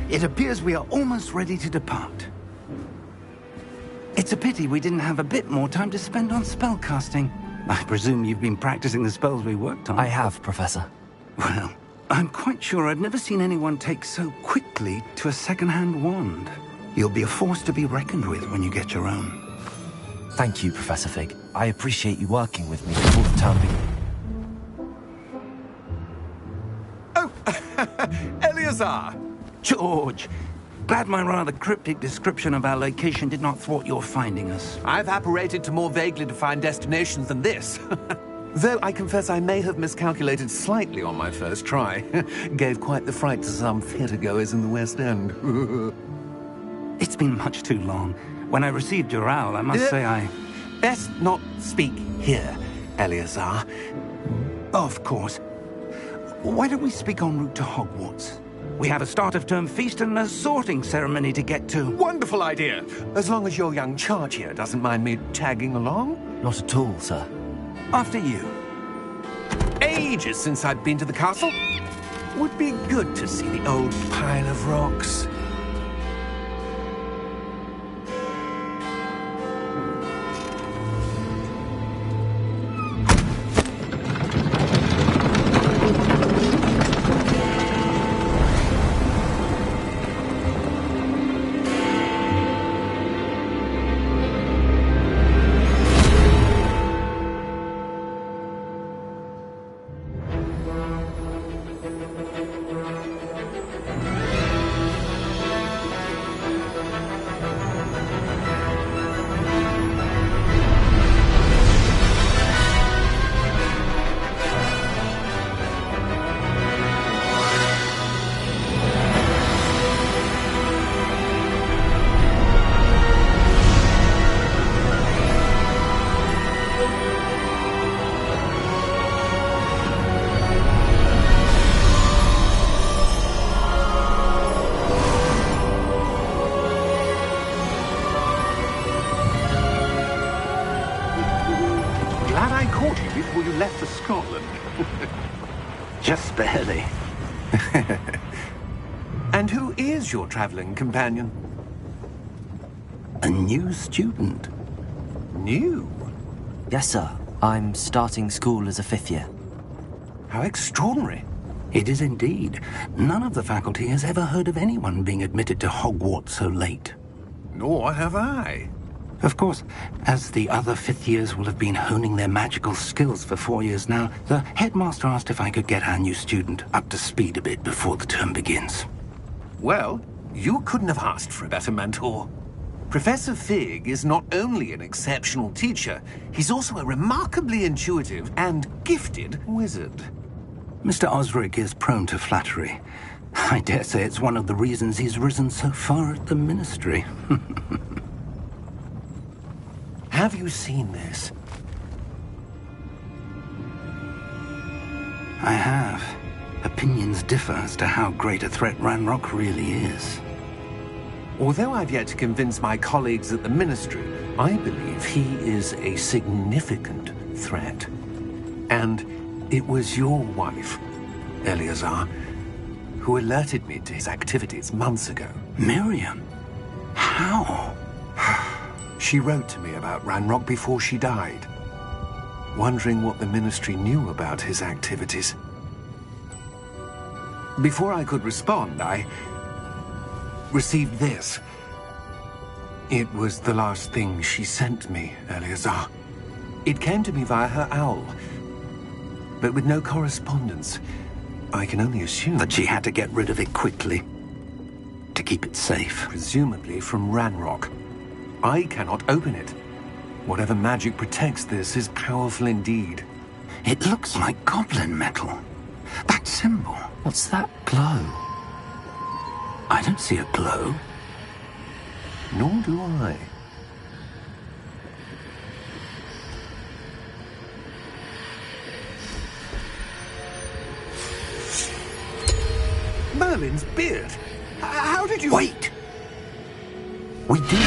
It appears we are almost ready to depart. It's a pity we didn't have a bit more time to spend on spellcasting. I presume you've been practicing the spells we worked on. I have, Professor. Well, I'm quite sure I've never seen anyone take so quickly to a second-hand wand. You'll be a force to be reckoned with when you get your own. Thank you, Professor Fig. I appreciate you working with me before the term begins. Oh, Eleazar! George! Glad my rather cryptic description of our location did not thwart your finding us. I've apparated to more vaguely defined destinations than this. Though I confess I may have miscalculated slightly on my first try. Gave quite the fright to some theatre-goers in the West End. It's been much too long. When I received your owl, I must say I... Best not speak here, Eleazar. Of course. Why don't we speak en route to Hogwarts? We have a start-of-term feast and a sorting ceremony to get to. Wonderful idea! As long as your young charge here doesn't mind me tagging along. Not at all, sir. After you. Ages since I've been to the castle. Would be good to see the old pile of rocks. Before you left for Scotland. Just barely. And who is your traveling companion? A new student. New? Yes, sir. I'm starting school as a 5th year. How extraordinary. It is indeed. None of the faculty has ever heard of anyone being admitted to Hogwarts so late. Nor have I. Of course, as the other 5th years will have been honing their magical skills for 4 years now, the headmaster asked if I could get our new student up to speed a bit before the term begins. Well, you couldn't have asked for a better mentor. Professor Fig is not only an exceptional teacher, he's also a remarkably intuitive and gifted wizard. Mr. Osric is prone to flattery. I dare say it's one of the reasons he's risen so far at the Ministry. Have you seen this? I have. Opinions differ as to how great a threat Ranrock really is. Although I've yet to convince my colleagues at the Ministry, I believe he is a significant threat. And it was your wife, Eleazar, who alerted me to his activities months ago. Miriam? How? She wrote to me about Ranrock before she died, wondering what the Ministry knew about his activities. Before I could respond, I received this. It was the last thing she sent me, Eleazar. It came to me via her owl, but with no correspondence. I can only assume that she had to get rid of it quickly, to keep it safe. Presumably from Ranrock. I cannot open it. Whatever magic protects this is powerful indeed. It looks like goblin metal. That symbol. What's that glow? I don't see a glow. Nor do I. Merlin's beard. How did you... Wait! We do...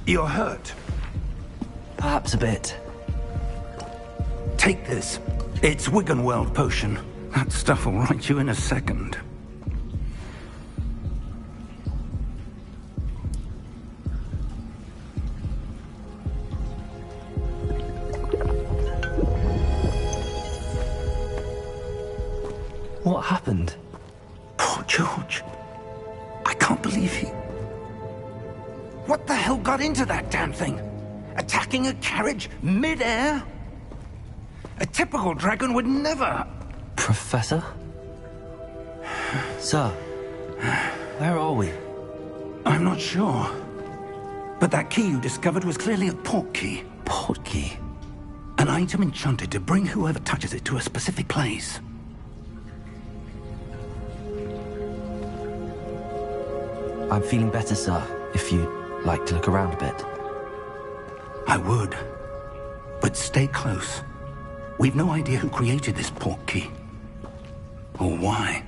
You're hurt. Perhaps a bit. Take this. It's Wiggenweld potion. That stuff will right you in a second. What happened? Poor George. I can't believe he... What the hell got into that damn thing? Attacking a carriage mid-air? A typical dragon would never... Professor? Sir, where are we? I'm not sure. But that key you discovered was clearly a port key. Port key? An item enchanted to bring whoever touches it to a specific place. I'm feeling better, sir, if you'd like to look around a bit. I would. But stay close. We've no idea who created this port key. Or why.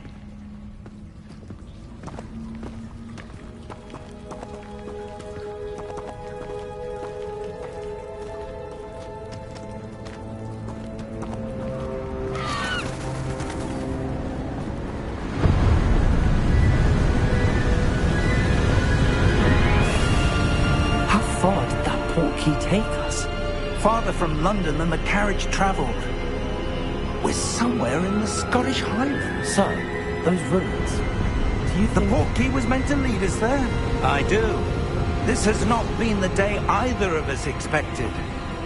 Take us? Farther from London than the carriage travelled. We're somewhere in the Scottish Highlands. Sir, those ruins. Do you think... The port key was meant to lead us there? I do. This has not been the day either of us expected.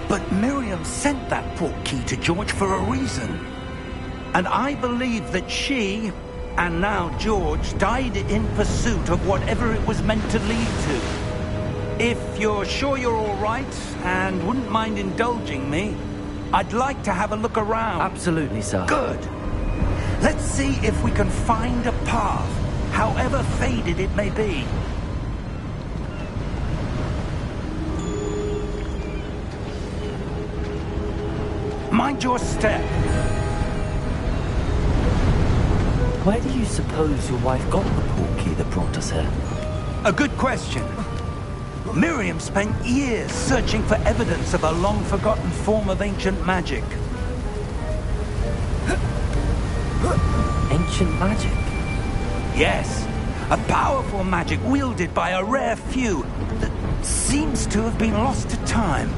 But Miriam sent that port key to George for a reason. And I believe that she, and now George, died in pursuit of whatever it was meant to lead to. If you're sure you're all right, and wouldn't mind indulging me, I'd like to have a look around. Absolutely, sir. Good. Let's see if we can find a path, however faded it may be. Mind your step. Where do you suppose your wife got the port key that brought us here? A good question. Miriam spent years searching for evidence of a long-forgotten form of ancient magic. Ancient magic? Yes, a powerful magic wielded by a rare few that seems to have been lost to time.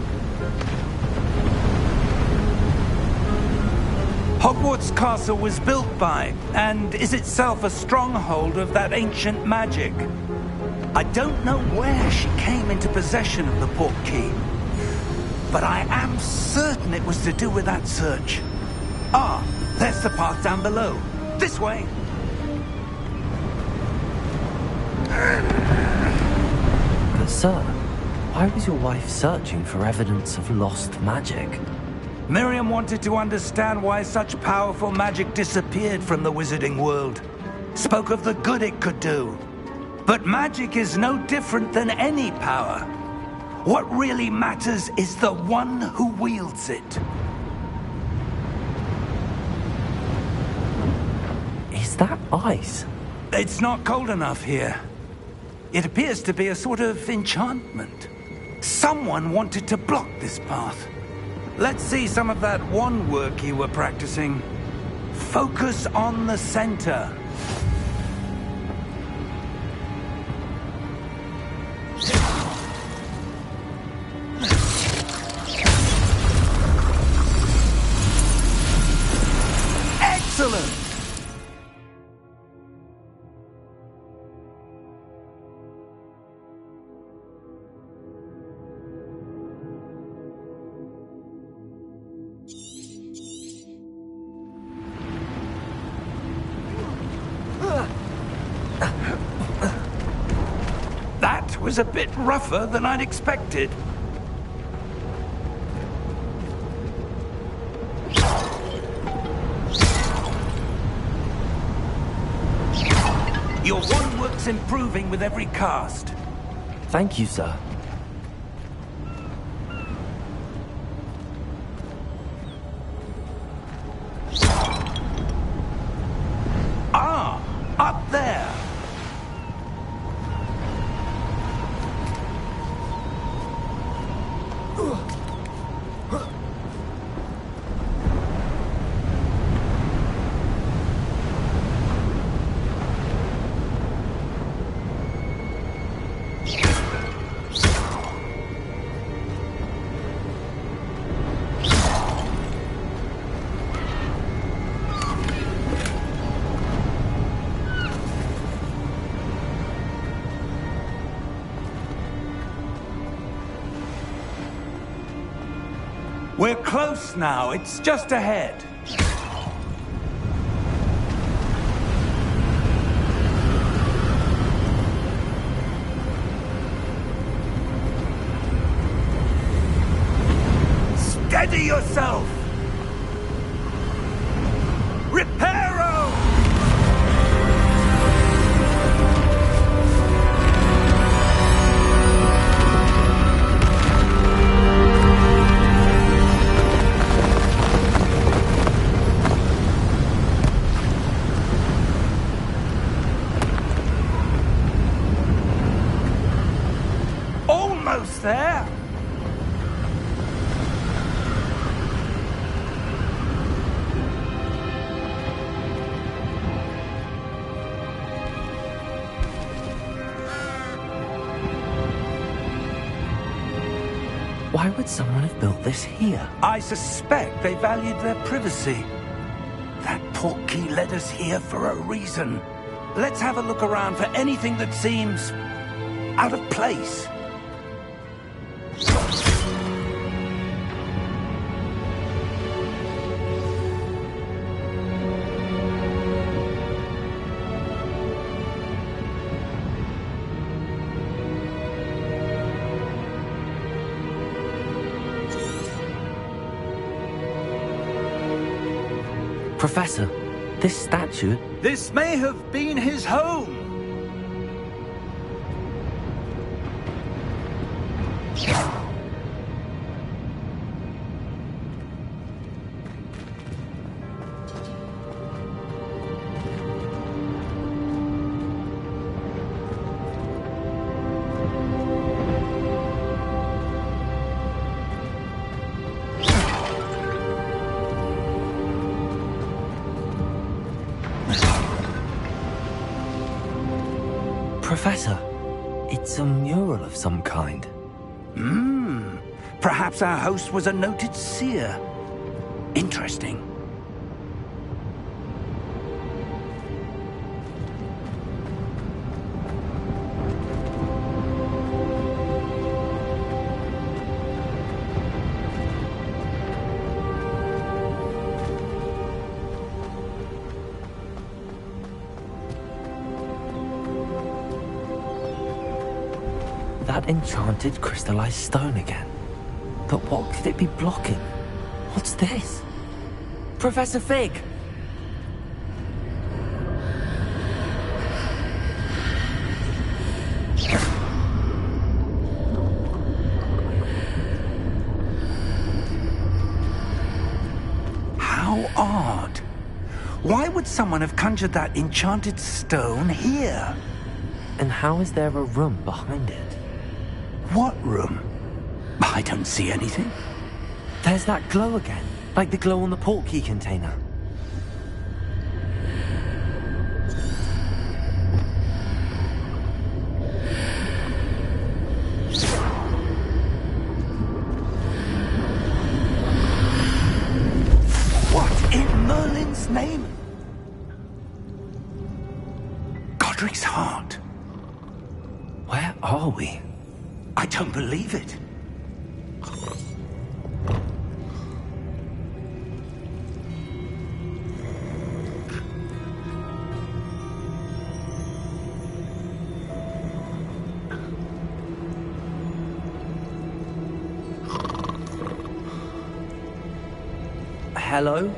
Hogwarts Castle was built by, and is itself a stronghold of that ancient magic. I don't know where she came into possession of the port key, but I am certain it was to do with that search. Ah, there's the path down below. This way. But sir, why was your wife searching for evidence of lost magic? Miriam wanted to understand why such powerful magic disappeared from the wizarding world. Spoke of the good it could do. But magic is no different than any power. What really matters is the one who wields it. Is that ice? It's not cold enough here. It appears to be a sort of enchantment. Someone wanted to block this path. Let's see some of that wand work you were practicing. Focus on the center. Excellent! That was a bit rougher than I'd expected. Your wand work's improving with every cast. Thank you, sir. Ah, up there. We're close now. It's just ahead. Steady yourself! Reparo! Almost there! Why would someone have built this here? I suspect they valued their privacy. That portkey led us here for a reason. Let's have a look around for anything that seems out of place. Professor, this statue... This may have been his home. Professor, it's a mural of some kind. Perhaps our host was a noted seer. Interesting. That enchanted crystallized stone again. But what could it be blocking? What's this? Professor Fig! How odd. Why would someone have conjured that enchanted stone here? And how is there a room behind it? What room? I don't see anything. There's that glow again, like the glow on the portkey container. What in Merlin's name? Godric's heart. Where are we? I don't believe it. Hello?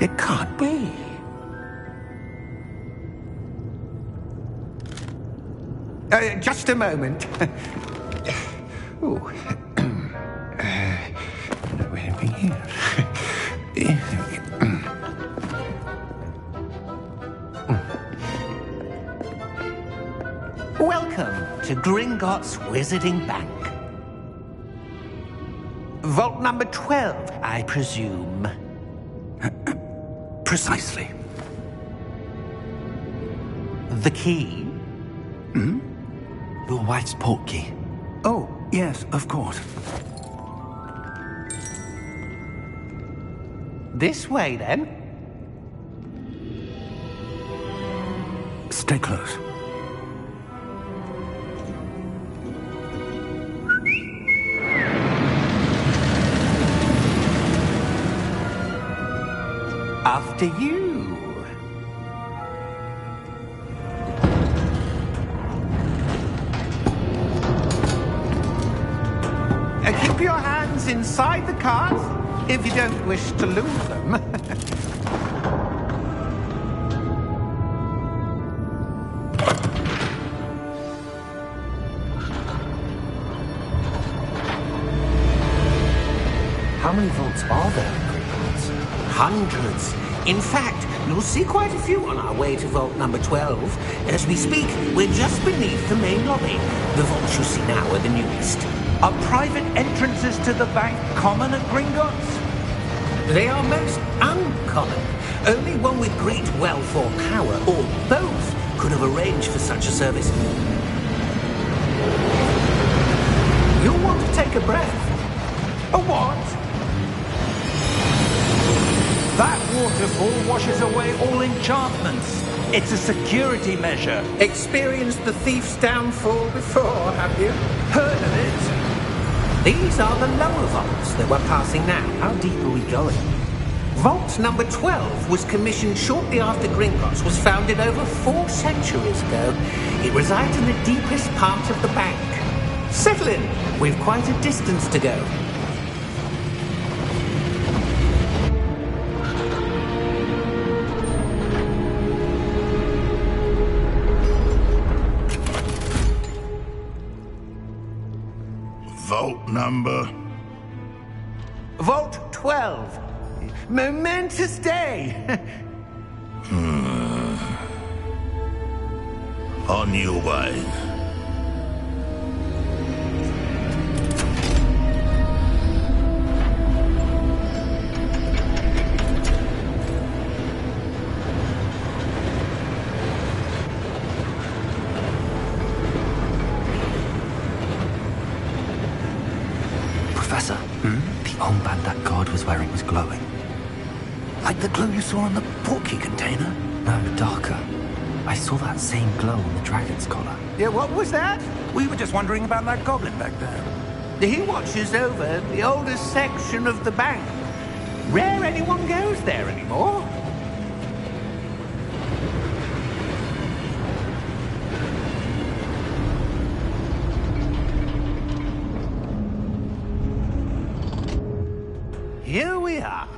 It can't be. Just a moment. Oh. Where are we here? Welcome to Gringotts Wizarding Bank. Vault number 12, I presume. Precisely. The key? Your wife's portkey. Oh, yes, of course. This way, then. Stay close. After you. Keep your hands inside the cart if you don't wish to lose them. How many vaults are there in Hogwarts? Hundreds. In fact, you'll see quite a few on our way to vault number 12. As we speak, we're just beneath the main lobby. The vaults you see now are the newest. Are private entrances to the bank common at Gringotts? They are most uncommon. Only one with great wealth or power, or both, could have arranged for such a service. You'll want to take a breath. A what? That waterfall washes away all enchantments. It's a security measure. Experienced the thief's downfall before, have you? Heard of it? These are the lower vaults that we're passing now. How deep are we going? Vault number 12 was commissioned shortly after Gringotts was founded over 4 centuries ago. It resides in the deepest part of the bank. Settle in. We've quite a distance to go. Vault number? Vault 12. Momentous day. On your way. Professor, the armband that guard was wearing was glowing. Like the glow you saw on the portkey container? No, darker. I saw that same glow on the dragon's collar. Yeah, what was that? We were just wondering about that goblin back there. He watches over the oldest section of the bank. Rare anyone goes there anymore. Here we are.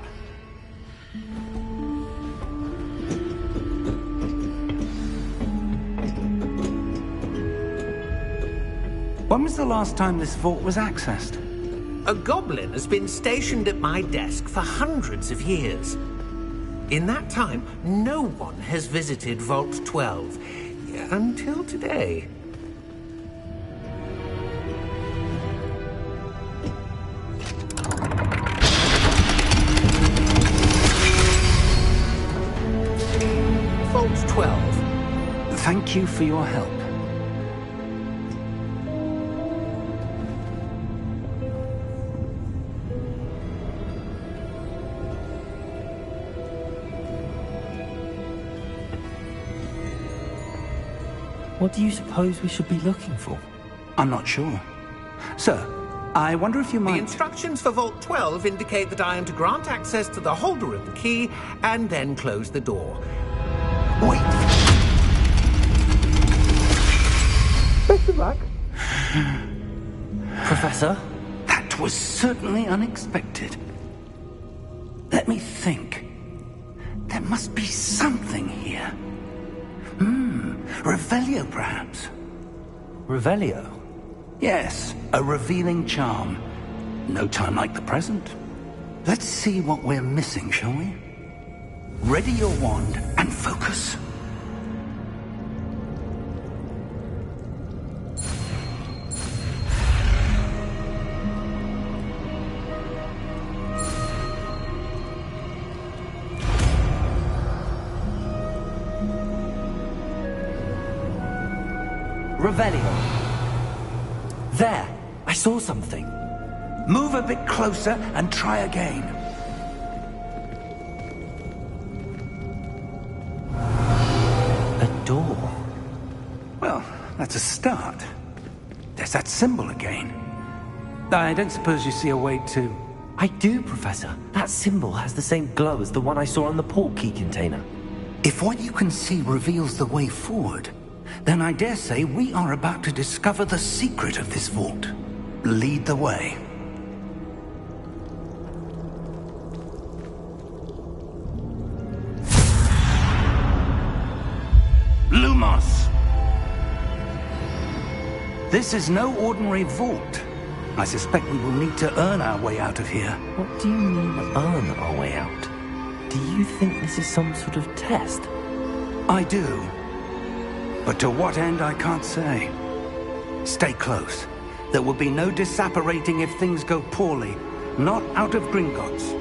When was the last time this vault was accessed? A goblin has been stationed at my desk for hundreds of years. In that time, no one has visited Vault 12 until today. Vault 12. Thank you for your help. What do you suppose we should be looking for? I'm not sure. Sir, I wonder if you The might... instructions for Vault 12 indicate that I am to grant access to the holder of the key and then close the door. Wait! Best of luck. Professor? That was certainly unexpected. Let me think. There must be something here. Revelio, perhaps? Revelio? Yes, a revealing charm. No time like the present. Let's see what we're missing, shall we? Ready your wand and focus. Revelio. There! I saw something. Move a bit closer and try again. A door. Well, that's a start. There's that symbol again. I don't suppose you see a way to... I do, Professor. That symbol has the same glow as the one I saw on the portkey container. If what you can see reveals the way forward, then I dare say we are about to discover the secret of this vault. Lead the way. Lumos! This is no ordinary vault. I suspect we will need to earn our way out of here. What do you mean, earn our way out? Do you think this is some sort of test? I do. But to what end, I can't say. Stay close. There will be no disapparating if things go poorly. Not out of Gringotts.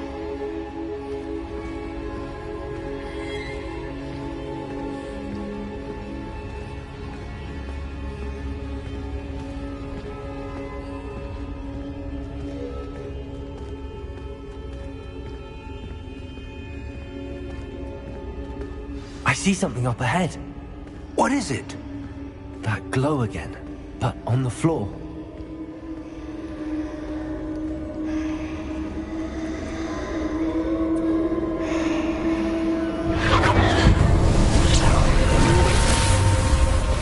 I see something up ahead. What is it? That glow again, but on the floor.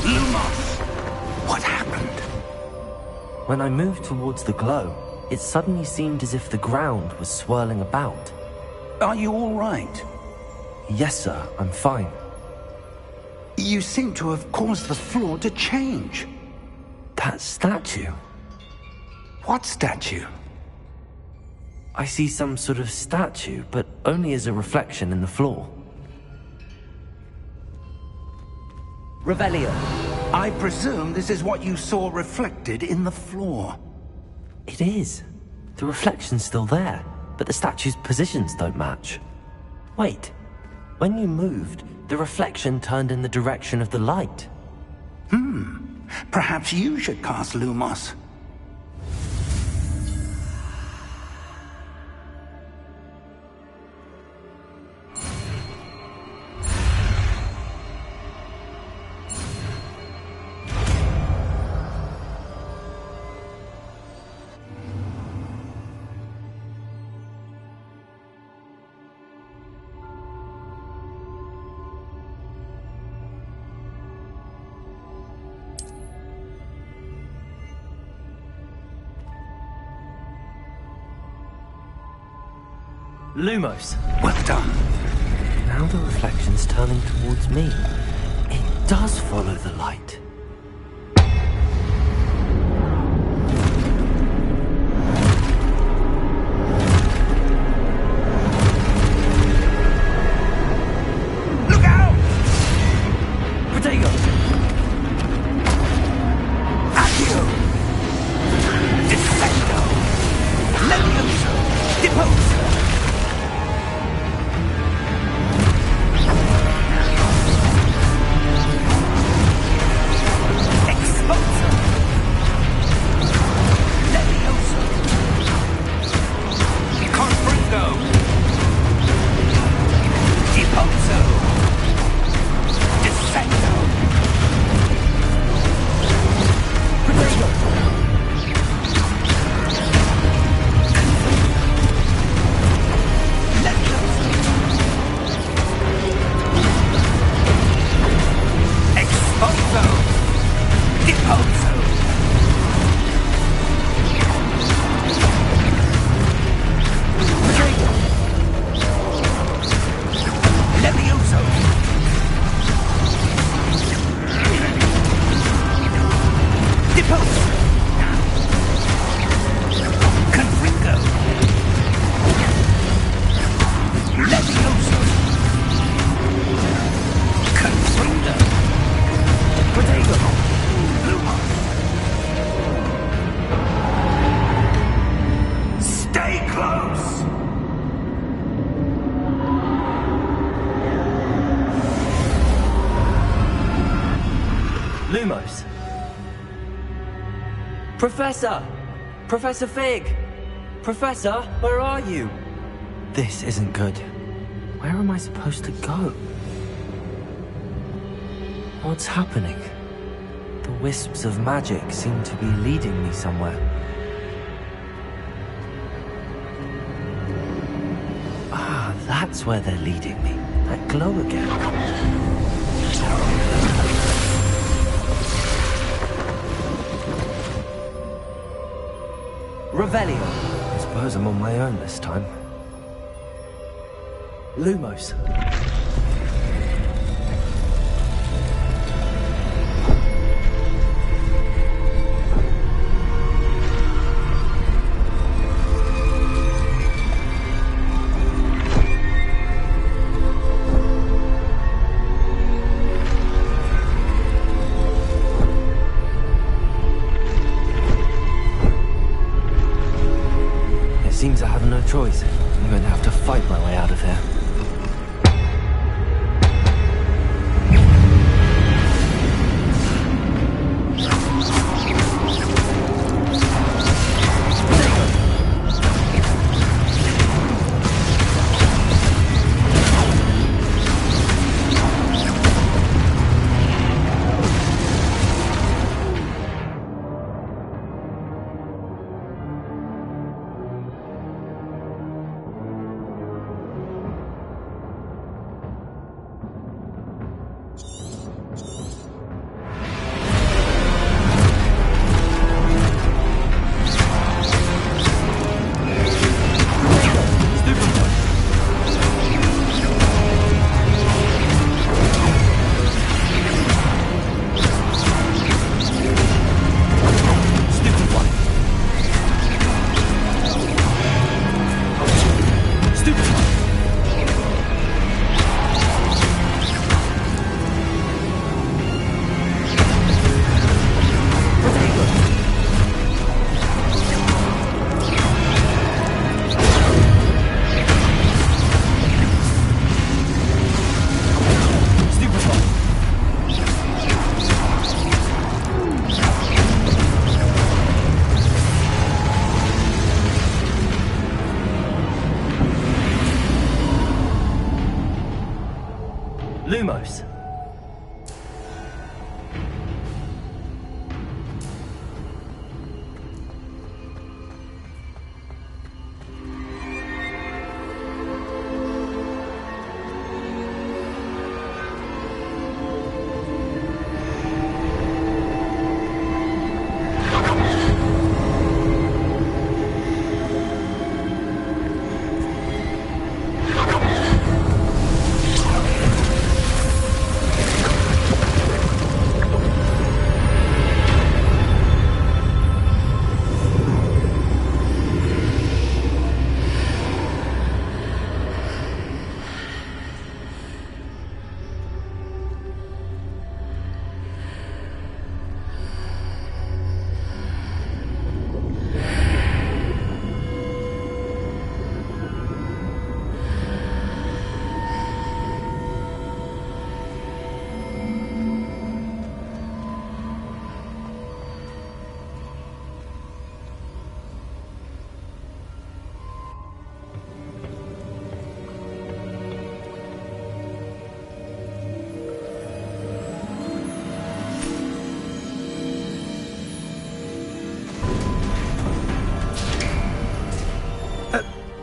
Lumos! What happened? When I moved towards the glow, it suddenly seemed as if the ground was swirling about. Are you all right? Yes, sir, I'm fine. You seem to have caused the floor to change. That statue. What statue? I see some sort of statue, but only as a reflection in the floor. Revelio, I presume this is what you saw reflected in the floor. It is. The reflection's still there, but the statue's positions don't match. Wait. When you moved, the reflection turned in the direction of the light. Perhaps you should cast Lumos. Lumos. Well done. Now the reflection's turning towards me. It does follow the light. Look out! Protego! Accio! Defendo! Levioso! Deposo! Lumos, Professor! Professor Fig! Professor, where are you? This isn't good. Where am I supposed to go? What's happening? The wisps of magic seem to be leading me somewhere. Ah, that's where they're leading me. That glow again. Revelio. I suppose I'm on my own this time. Lumos. Seems I have no choice. I'm going to have to fight my way out of here. Lumos.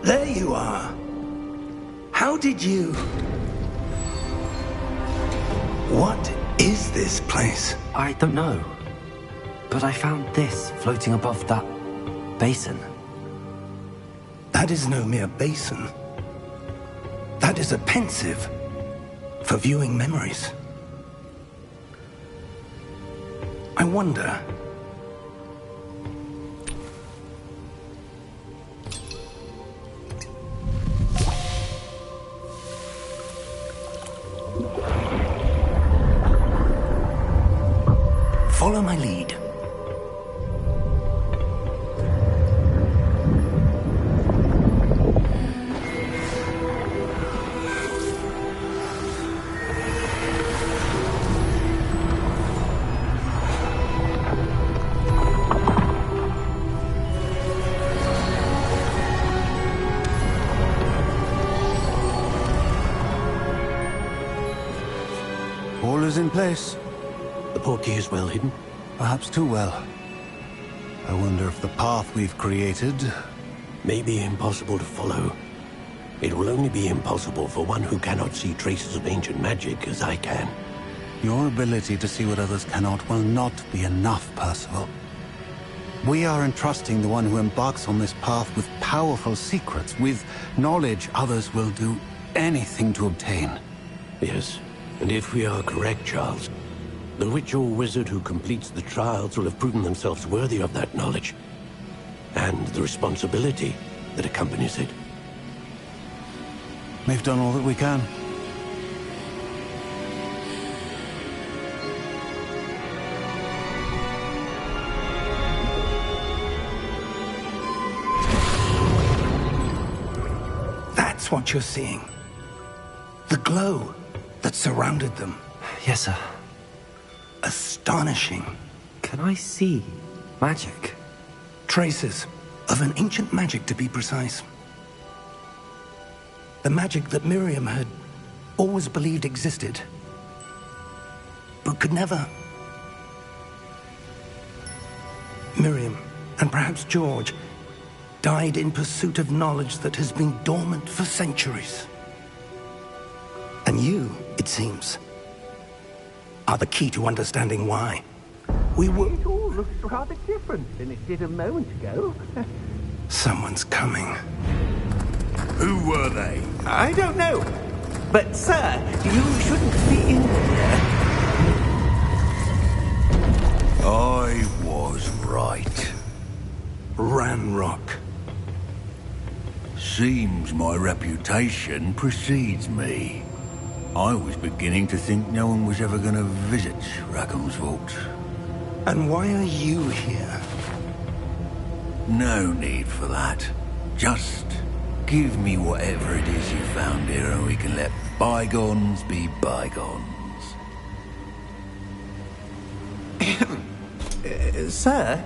There you are. How did you... What is this place? I don't know. But I found this floating above that basin. That is no mere basin. That is a pensive for viewing memories. I wonder... Follow my lead. is in place. The portkey is well hidden? Perhaps too well. I wonder if the path we've created... may be impossible to follow. It will only be impossible for one who cannot see traces of ancient magic as I can. Your ability to see what others cannot will not be enough, Percival. We are entrusting the one who embarks on this path with powerful secrets, with knowledge others will do anything to obtain. Yes, and if we are correct, Charles, the witch or wizard who completes the trials will have proven themselves worthy of that knowledge, and the responsibility that accompanies it. We've done all that we can. That's what you're seeing. The glow that surrounded them. Yes, sir. Astonishing. Can I see magic? Traces of an ancient magic, to be precise. The magic that Miriam had always believed existed, but could never. Miriam, and perhaps George, died in pursuit of knowledge that has been dormant for centuries. And you, it seems, are the key to understanding why. We were... It all looks rather different than it did a moment ago. Someone's coming. Who were they? I don't know. But, sir, you shouldn't be in here. I was right. Ranrock. Seems my reputation precedes me. I was beginning to think no one was ever going to visit Rackham's vault. And why are you here? No need for that. Just give me whatever it is you found here and we can let bygones be bygones. Sir,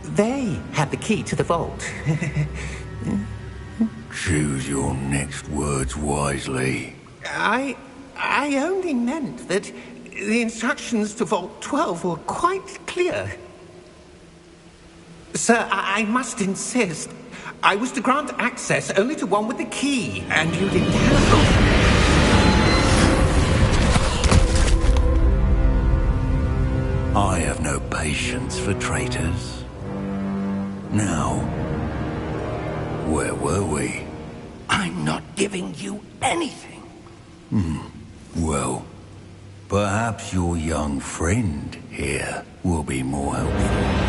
they had the key to the vault. Choose your next words wisely. I only meant that the instructions to Vault 12 were quite clear. Sir, I must insist. I was to grant access only to one with the key, and you didn't have... I have no patience for traitors. Now, where were we? I'm not giving you anything. Well, perhaps your young friend here will be more helpful.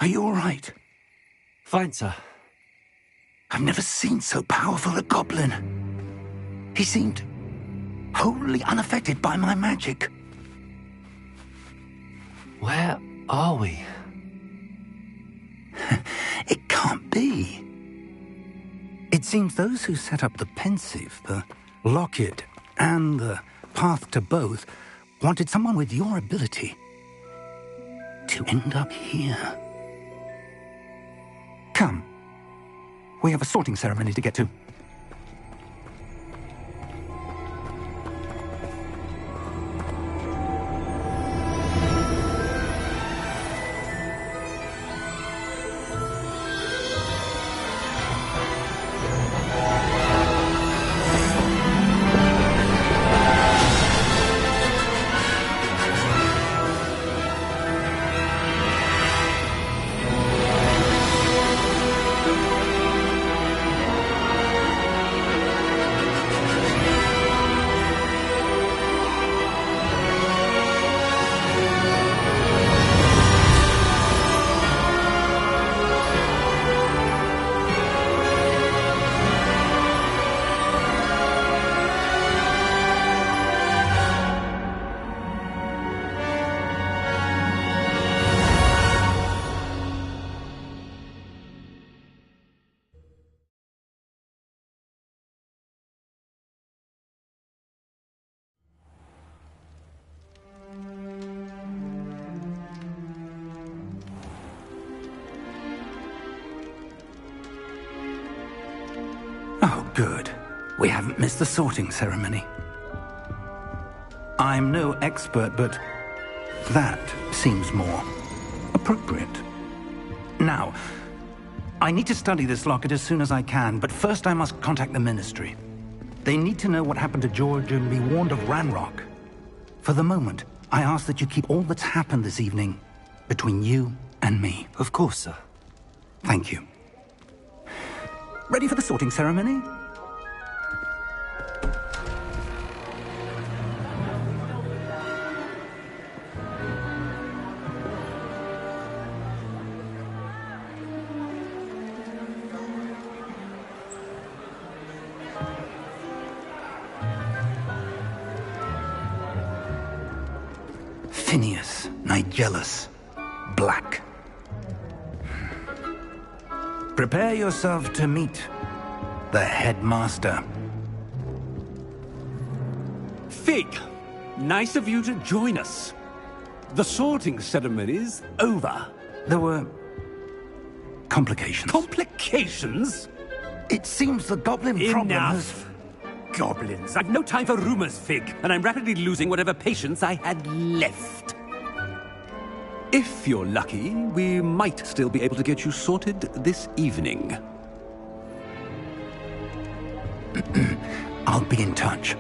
Are you all right? Fine, sir. I've never seen so powerful a goblin. He seemed wholly unaffected by my magic. Where are we? It can't be. It seems those who set up the pensive, the locket, and the path to both wanted someone with your ability to end up here. Come. We have a sorting ceremony to get to. Oh, good. We haven't missed the sorting ceremony. I'm no expert, but that seems more appropriate. Now, I need to study this locket as soon as I can, but first I must contact the Ministry. They need to know what happened to George and be warned of Ranrock. For the moment, I ask that you keep all that's happened this evening between you and me. Of course, sir. Thank you. Ready for the sorting ceremony? Phineas, Nigellus, Black. Prepare yourself to meet the headmaster. Fig, nice of you to join us. The sorting ceremony's over. There were complications. Complications? It seems the goblin problem has... Enough. Goblins. I've no time for rumors, Fig, and I'm rapidly losing whatever patience I had left. If you're lucky, we might still be able to get you sorted this evening. I'll be in touch.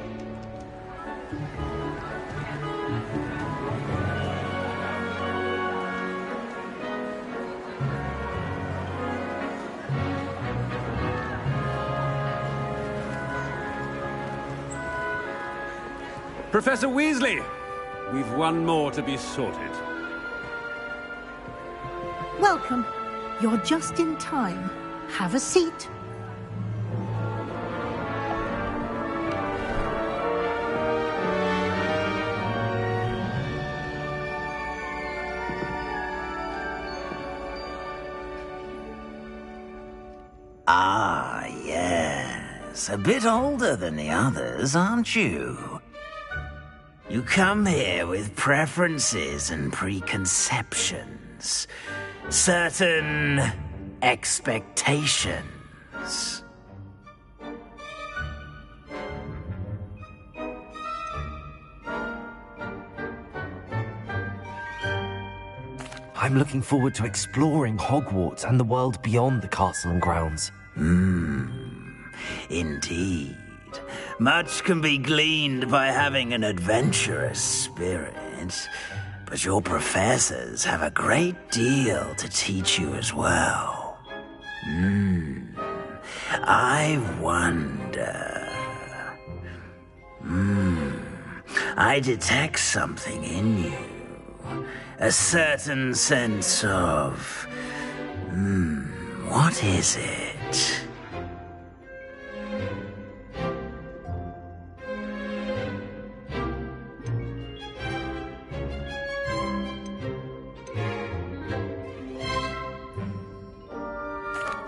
Professor Weasley, we've one more to be sorted. Welcome. You're just in time. Have a seat. Ah, yes. A bit older than the others, aren't you? You come here with preferences and preconceptions. Certain expectations. I'm looking forward to exploring Hogwarts and the world beyond the castle and grounds. Indeed. Much can be gleaned by having an adventurous spirit, but your professors have a great deal to teach you as well. I wonder... I detect something in you. A certain sense of... what is it?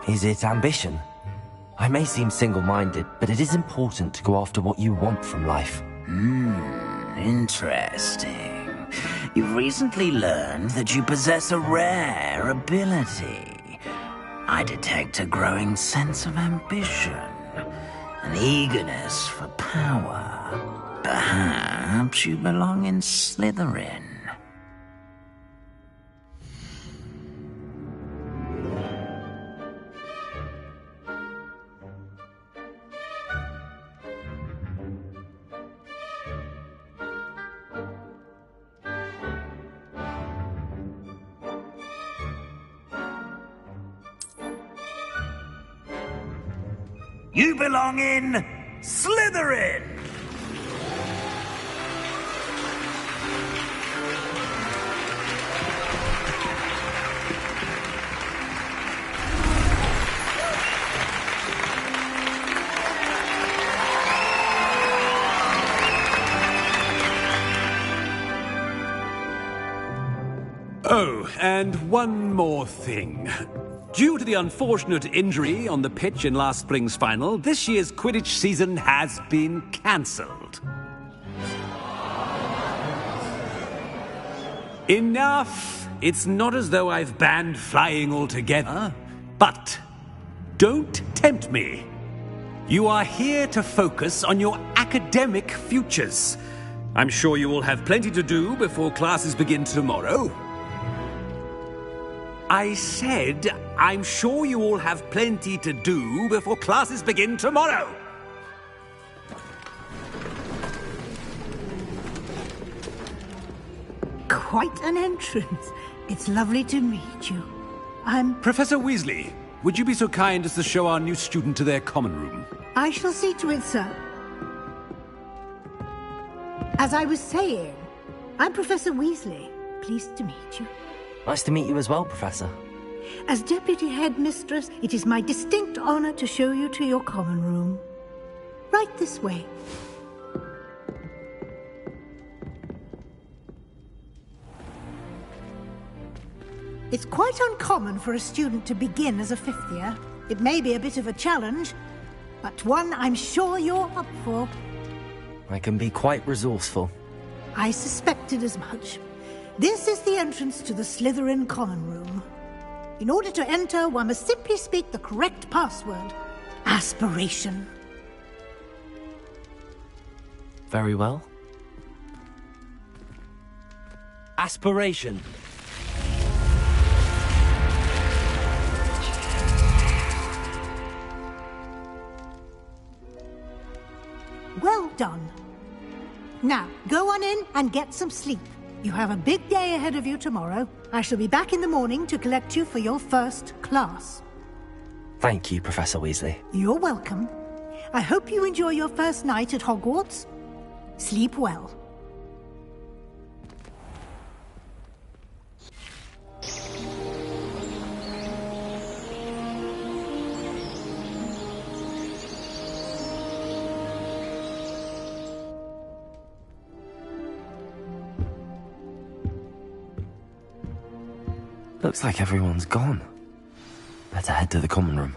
Is it ambition? I may seem single-minded, but it is important to go after what you want from life. Interesting. You've recently learned that you possess a rare ability. I detect a growing sense of ambition, an eagerness for power. Perhaps you belong in Slytherin. You belong in Slytherin! Oh, and one more thing. Due to the unfortunate injury on the pitch in last spring's final, this year's Quidditch season has been cancelled. Enough! It's not as though I've banned flying altogether, but don't tempt me. You are here to focus on your academic futures. I'm sure you will have plenty to do before classes begin tomorrow. I said, I'm sure you all have plenty to do before classes begin tomorrow. Quite an entrance. It's lovely to meet you. I'm... Professor Weasley, would you be so kind as to show our new student to their common room? I shall see to it, sir. As I was saying, I'm Professor Weasley. Pleased to meet you. Nice to meet you as well, Professor. As Deputy Headmistress, it is my distinct honor to show you to your common room. Right this way. It's quite uncommon for a student to begin as a fifth year. It may be a bit of a challenge, but one I'm sure you're up for. I can be quite resourceful. I suspected as much. This is the entrance to the Slytherin common room. In order to enter, one must simply speak the correct password. Aspiration. Very well. Aspiration. Well done. Now, go on in and get some sleep. You have a big day ahead of you tomorrow. I shall be back in the morning to collect you for your first class. Thank you, Professor Weasley. You're welcome. I hope you enjoy your first night at Hogwarts. Sleep well. Looks like everyone's gone. Better head to the common room.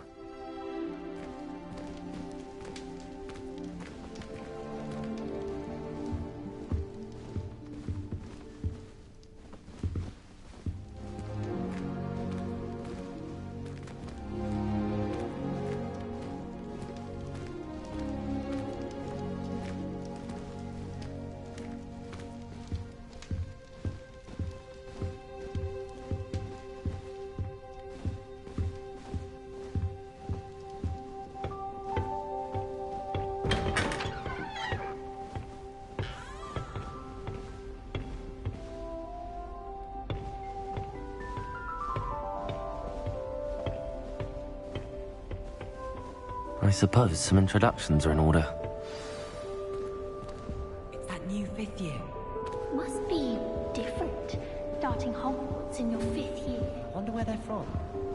I suppose some introductions are in order. It's that new fifth year. Must be different, starting Hogwarts in your fifth year. I wonder where they're from.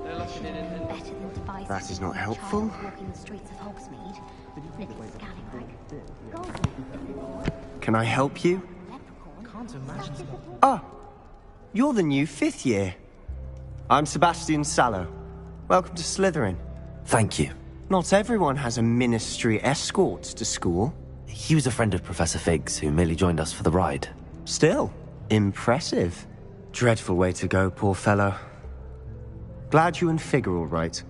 Better than devices. That is not helpful. Walking the streets of Hogsmeade, little scallywag. Can I help you? Can't imagine. Ah, you're the new fifth year. I'm Sebastian Sallow. Welcome to Slytherin. Thank you. Not everyone has a ministry escort to school. He was a friend of Professor Fig's who merely joined us for the ride. Still, impressive. Dreadful way to go, poor fellow. Glad you and Fig are all right.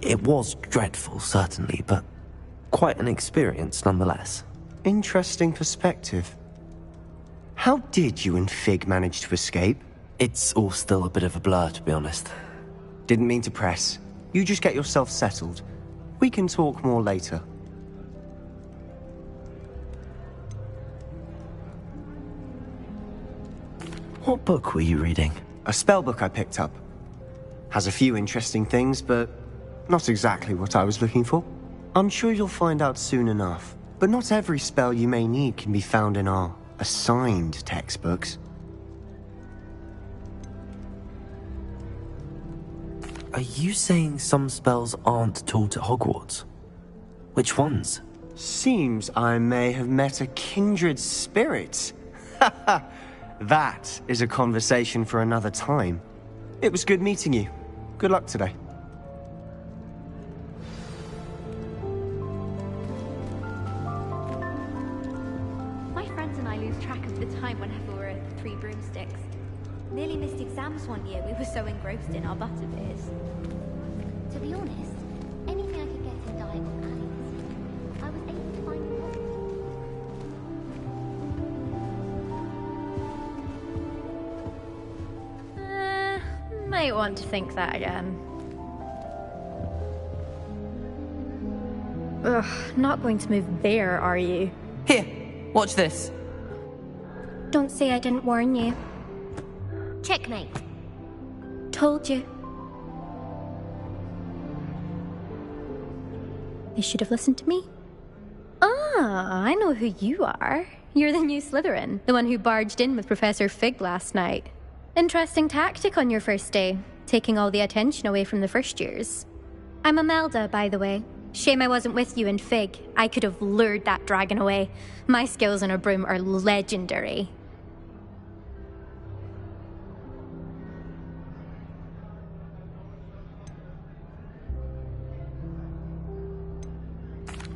It was dreadful, certainly, but quite an experience nonetheless. Interesting perspective. How did you and Fig manage to escape? It's all still a bit of a blur, to be honest. Didn't mean to press. You just get yourself settled. We can talk more later. What book were you reading? A spell book I picked up. Has a few interesting things, but not exactly what I was looking for. I'm sure you'll find out soon enough. But not every spell you may need can be found in our assigned textbooks. Are you saying some spells aren't taught at Hogwarts? Which ones? Seems I may have met a kindred spirit. That is a conversation for another time. It was good meeting you. Good luck today. My friends and I lose track of the time whenever we're at Three Broomsticks. nearly missed exams one year. We were so engrossed in our butterbeers. To be honest, anything I could get in Diagon Alleys, I was able to find more. Might want to think that again. Ugh, not going to move there, are you? Here, watch this. Don't say I didn't warn you. Checkmate. Told you. They should have listened to me. Ah, I know who you are. You're the new Slytherin, the one who barged in with Professor Fig last night. Interesting tactic on your first day, taking all the attention away from the first years. I'm Imelda, by the way. Shame I wasn't with you in Fig. I could have lured that dragon away. My skills on a broom are legendary.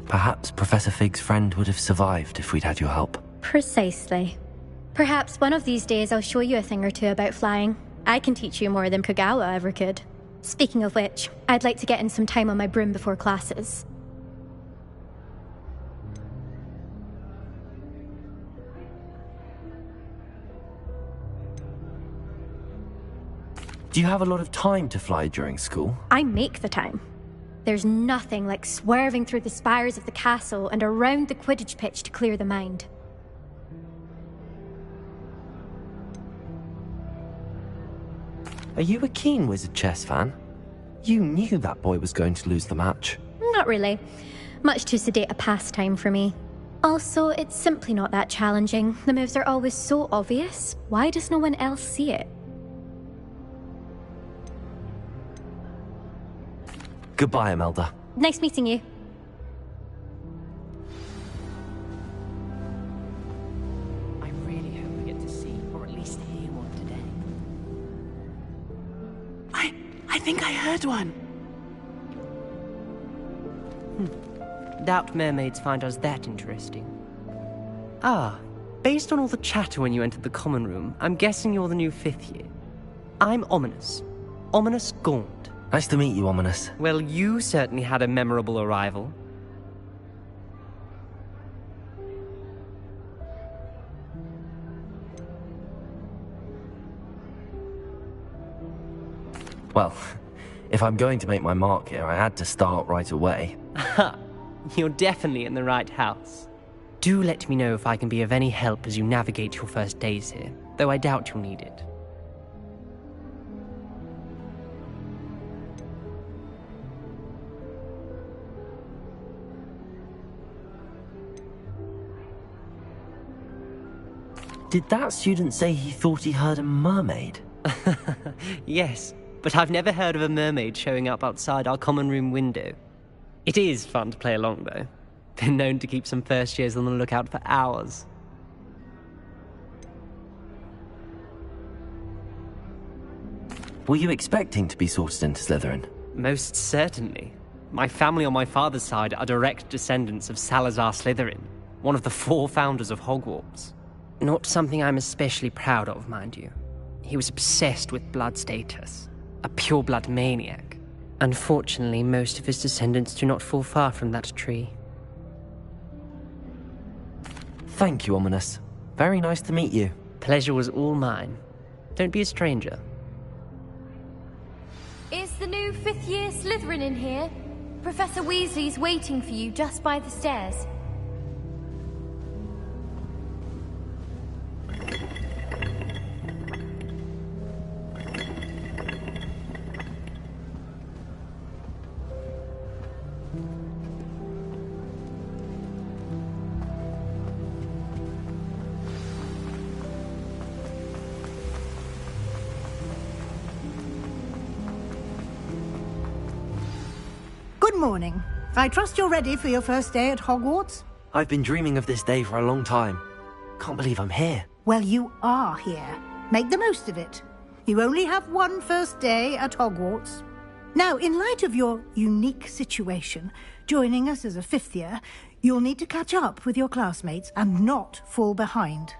Perhaps Professor Fig's friend would have survived if we'd had your help. Precisely. Perhaps one of these days I'll show you a thing or two about flying. I can teach you more than Kogawa ever could. Speaking of which, I'd like to get in some time on my broom before classes. Do you have a lot of time to fly during school? I make the time. There's nothing like swerving through the spires of the castle and around the Quidditch pitch to clear the mind. Are you a keen Wizard chess fan? You knew that boy was going to lose the match. Not really. Much too sedate a pastime for me. Also, it's simply not that challenging. The moves are always so obvious. Why does no one else see it? Goodbye, Imelda. Nice meeting you. I really hope we get to see, or at least hear one today. I think I heard one. Doubt mermaids find us that interesting. Ah, based on all the chatter when you entered the common room, I'm guessing you're the new 5th year. I'm Ominous. Ominous Gaunt. Nice to meet you, Ominous. Well, you certainly had a memorable arrival. Well, if I'm going to make my mark here, I had to start right away. Ha! You're definitely in the right house. Do let me know if I can be of any help as you navigate your first days here, though I doubt you'll need it. Did that student say he thought he heard a mermaid? Yes, but I've never heard of a mermaid showing up outside our common room window. It is fun to play along, though. Been known to keep some first years on the lookout for hours. Were you expecting to be sorted into Slytherin? Most certainly. My family on my father's side are direct descendants of Salazar Slytherin, one of the 4 founders of Hogwarts. Not something I'm especially proud of, mind you. He was obsessed with blood status, a pure-blood maniac. Unfortunately, most of his descendants do not fall far from that tree. Thank you, Ominous. Very nice to meet you. Pleasure was all mine. Don't be a stranger. Is the new 5th year Slytherin in here? Professor Weasley's waiting for you just by the stairs. Good morning. I trust you're ready for your first day at Hogwarts? I've been dreaming of this day for a long time. Can't believe I'm here. Well, you are here. Make the most of it. You only have one first day at Hogwarts. Now, in light of your unique situation, joining us as a 5th year, you'll need to catch up with your classmates and not fall behind.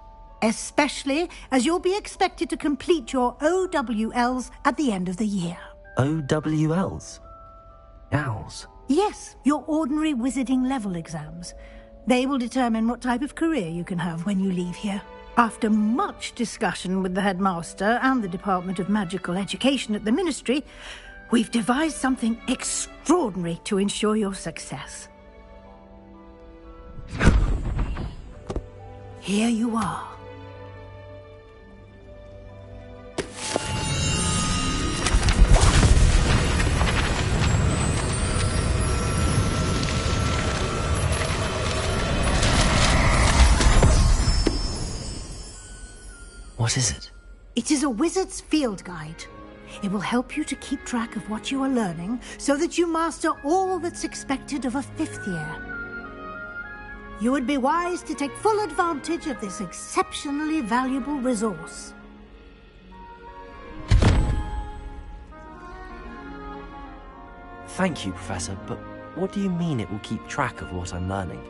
especially as you'll be expected to complete your OWLs at the end of the year. OWLs? Owls? Yes, your ordinary wizarding level exams. They will determine what type of career you can have when you leave here. After much discussion with the headmaster and the Department of Magical Education at the Ministry, we've devised something extraordinary to ensure your success. Here you are. What is it? It is a wizard's field guide. It will help you to keep track of what you are learning so that you master all that's expected of a 5th year. You would be wise to take full advantage of this exceptionally valuable resource. Thank you, Professor, but what do you mean it will keep track of what I'm learning?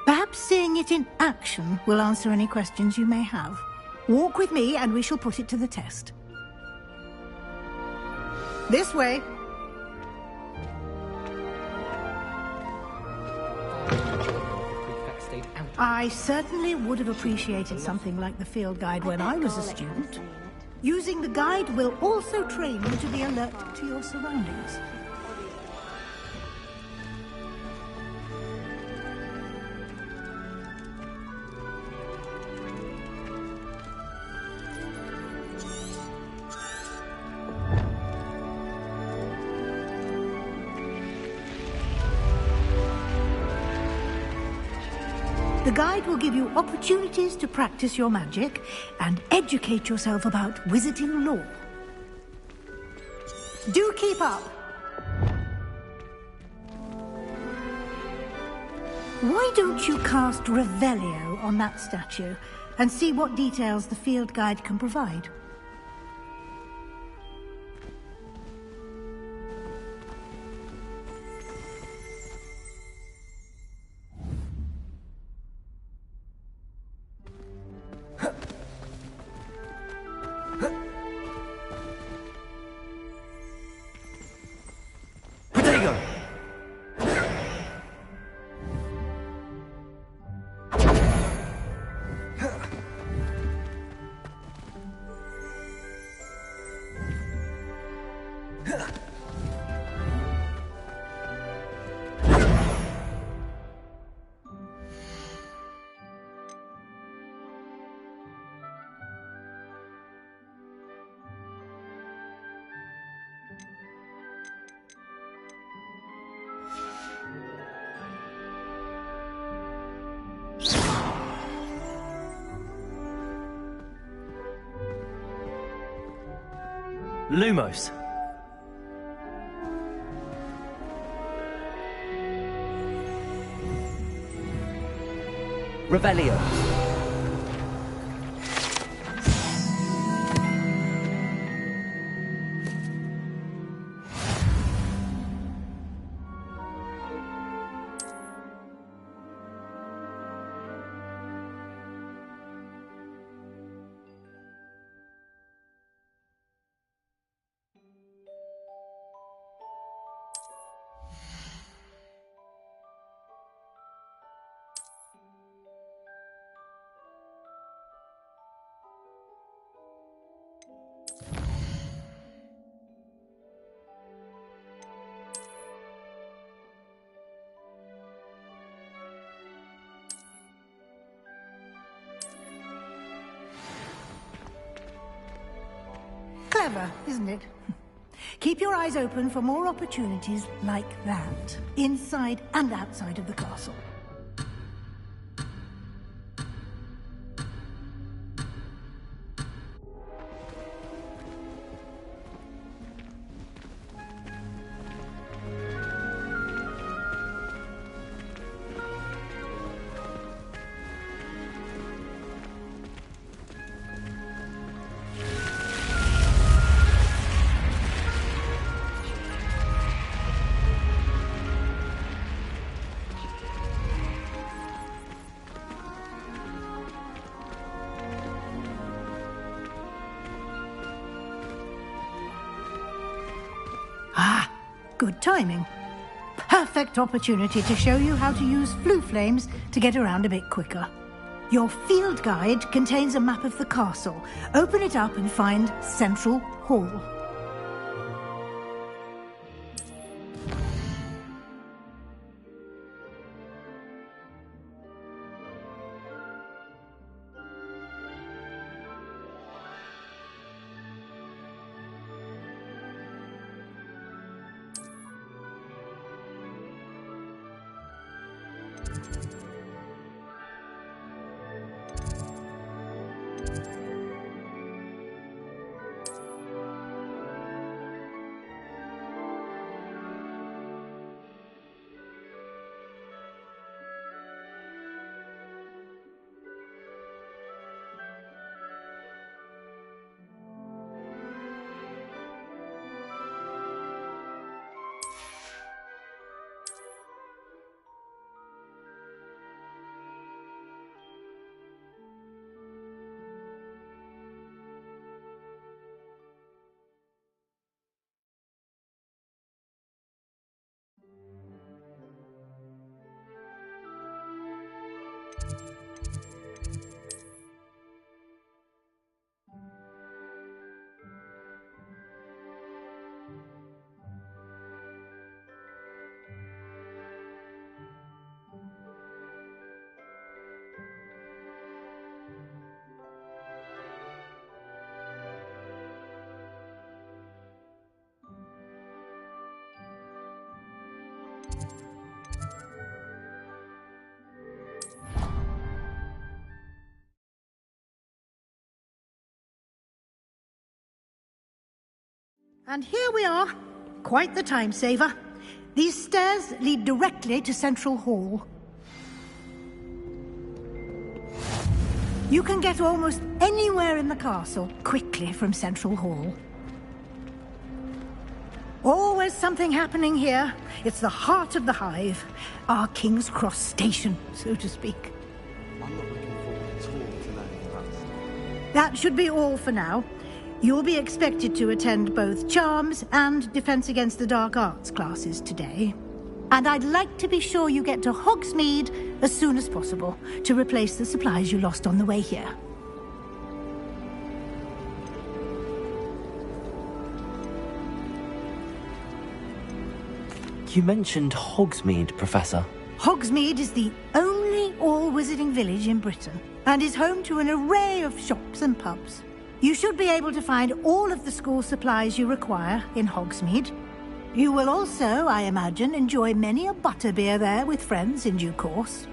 Perhaps seeing it in action will answer any questions you may have. Walk with me and we shall put it to the test. This way. I certainly would have appreciated something like the field guide when I was a student. Using the guide will also train you to be alert to your surroundings. The guide will give you opportunities to practice your magic and educate yourself about wizarding lore. Do keep up! Why don't you cast Revelio on that statue and see what details the field guide can provide? Lumos. Revelio. Clever, isn't it? Keep your eyes open for more opportunities like that, inside and outside of the castle. Good timing. Perfect opportunity to show you how to use flue flames to get around a bit quicker. Your field guide contains a map of the castle. Open it up and find Central Hall. And here we are. Quite the time saver. These stairs lead directly to Central Hall. You can get almost anywhere in the castle quickly from Central Hall. Always something happening here. It's the heart of the hive. Our King's Cross station, so to speak. I'm not looking forward at all to learning about this. That should be all for now. You'll be expected to attend both Charms and Defense Against the Dark Arts classes today. And I'd like to be sure you get to Hogsmeade as soon as possible to replace the supplies you lost on the way here. You mentioned Hogsmeade, Professor. Hogsmeade is the only all-wizarding village in Britain and is home to an array of shops and pubs. You should be able to find all of the school supplies you require in Hogsmeade. You will also, I imagine, enjoy many a butterbeer there with friends in due course.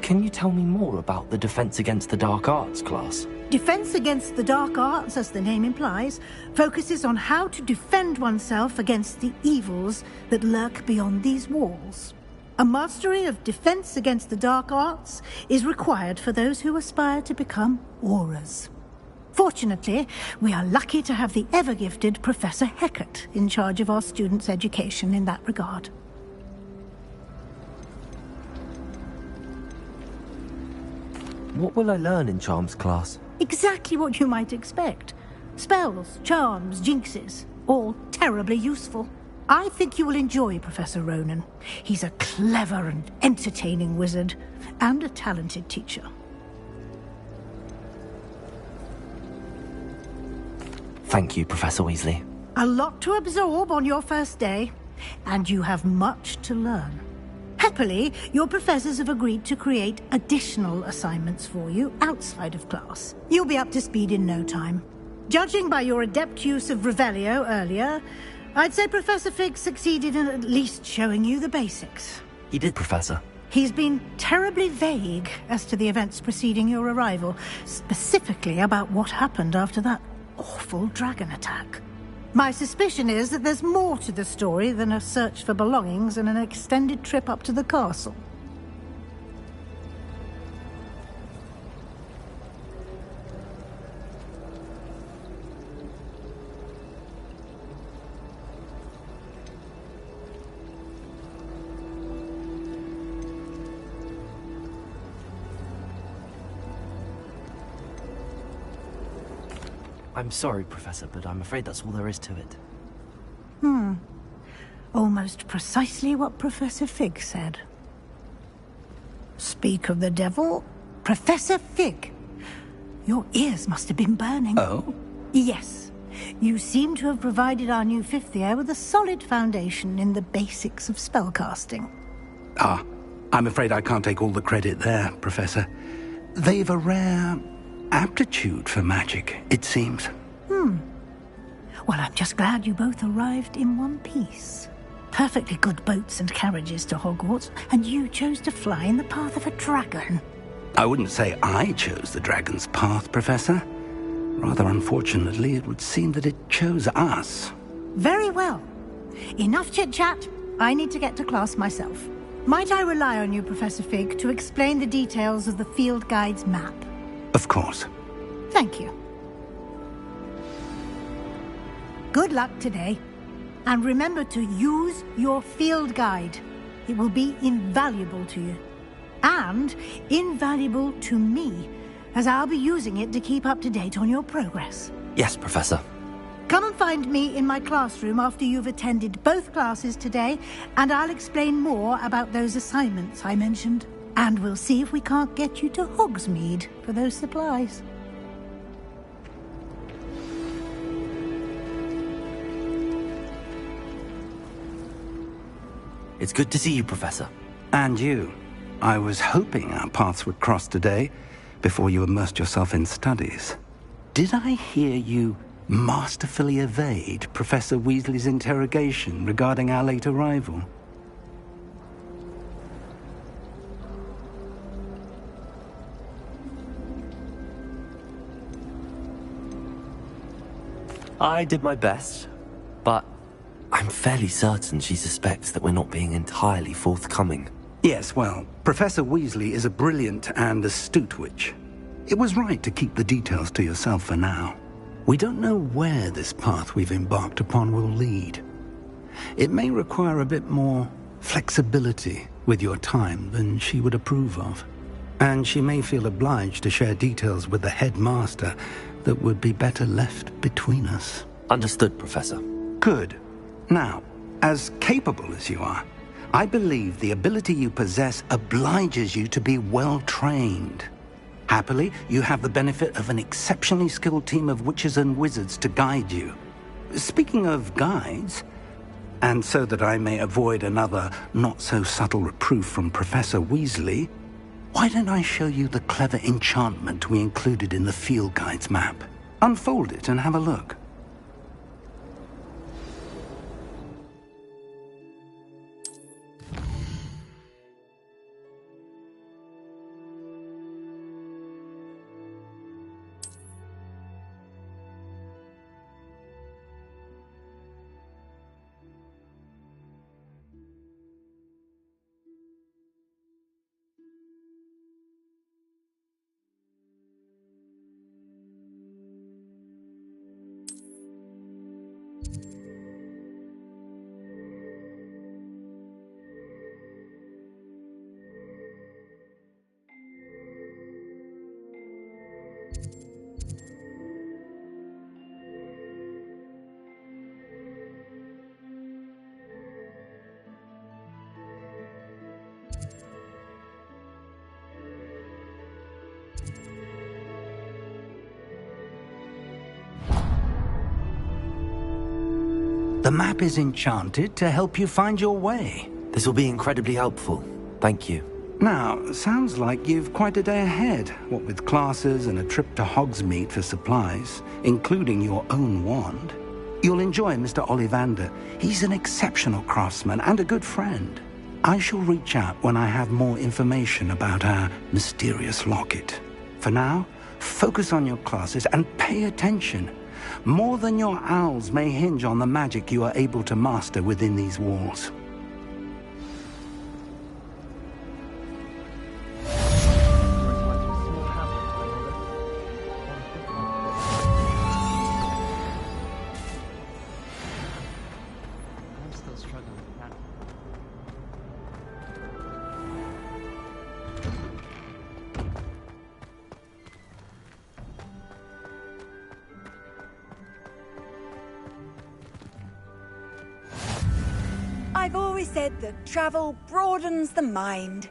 Can you tell me more about the Defense Against the Dark Arts class? Defense Against the Dark Arts, as the name implies, focuses on how to defend oneself against the evils that lurk beyond these walls. A mastery of Defense Against the Dark Arts is required for those who aspire to become Aurors. Fortunately, we are lucky to have the ever-gifted Professor Hecat in charge of our students' education in that regard. What will I learn in Charms class? Exactly what you might expect. Spells, charms, jinxes, all terribly useful. I think you will enjoy Professor Ronan. He's a clever and entertaining wizard, and a talented teacher. Thank you, Professor Weasley. A lot to absorb on your first day, and you have much to learn. Happily, your professors have agreed to create additional assignments for you outside of class. You'll be up to speed in no time. Judging by your adept use of Revelio earlier, I'd say Professor Fig succeeded in at least showing you the basics. He did, Professor. He's been terribly vague as to the events preceding your arrival, specifically about what happened after that awful dragon attack. My suspicion is that there's more to the story than a search for belongings and an extended trip up to the castle. I'm sorry, Professor, but I'm afraid that's all there is to it. Almost precisely what Professor Fig said. Speak of the devil, Professor Fig. Your ears must have been burning. Oh? Yes. You seem to have provided our new fifth year with a solid foundation in the basics of spellcasting. Ah, I'm afraid I can't take all the credit there, Professor. They've a rare aptitude for magic, it seems. Well, I'm just glad you both arrived in one piece. Perfectly good boats and carriages to Hogwarts, and you chose to fly in the path of a dragon. I wouldn't say I chose the dragon's path, Professor. Rather unfortunately, it would seem that it chose us. Very well. Enough chit-chat. I need to get to class myself. Might I rely on you, Professor Fig, to explain the details of the field guide's map? Of course. Thank you. Good luck today. And remember to use your field guide. It will be invaluable to you. And invaluable to me, as I'll be using it to keep up to date on your progress. Yes, Professor. Come and find me in my classroom after you've attended both classes today, and I'll explain more about those assignments I mentioned. And we'll see if we can't get you to Hogsmeade for those supplies. It's good to see you, Professor. And you. I was hoping our paths would cross today, before you immersed yourself in studies. Did I hear you masterfully evade Professor Weasley's interrogation regarding our late arrival? I did my best, but I'm fairly certain she suspects that we're not being entirely forthcoming. Yes, well, Professor Weasley is a brilliant and astute witch. It was right to keep the details to yourself for now. We don't know where this path we've embarked upon will lead. It may require a bit more flexibility with your time than she would approve of. And she may feel obliged to share details with the headmaster that would be better left between us. Understood, Professor. Good. Now, as capable as you are, I believe the ability you possess obliges you to be well-trained. Happily, you have the benefit of an exceptionally skilled team of witches and wizards to guide you. Speaking of guides, and so that I may avoid another not-so-subtle reproof from Professor Weasley, why don't I show you the clever enchantment we included in the field guide's map? Unfold it and have a look. The map is enchanted to help you find your way. This will be incredibly helpful. Thank you. Now, sounds like you've quite a day ahead, what with classes and a trip to Hogsmeade for supplies, including your own wand. You'll enjoy Mr. Ollivander. He's an exceptional craftsman and a good friend. I shall reach out when I have more information about our mysterious locket. For now, focus on your classes and pay attention. More than your owls may hinge on the magic you are able to master within these walls. always said that travel broadens the mind.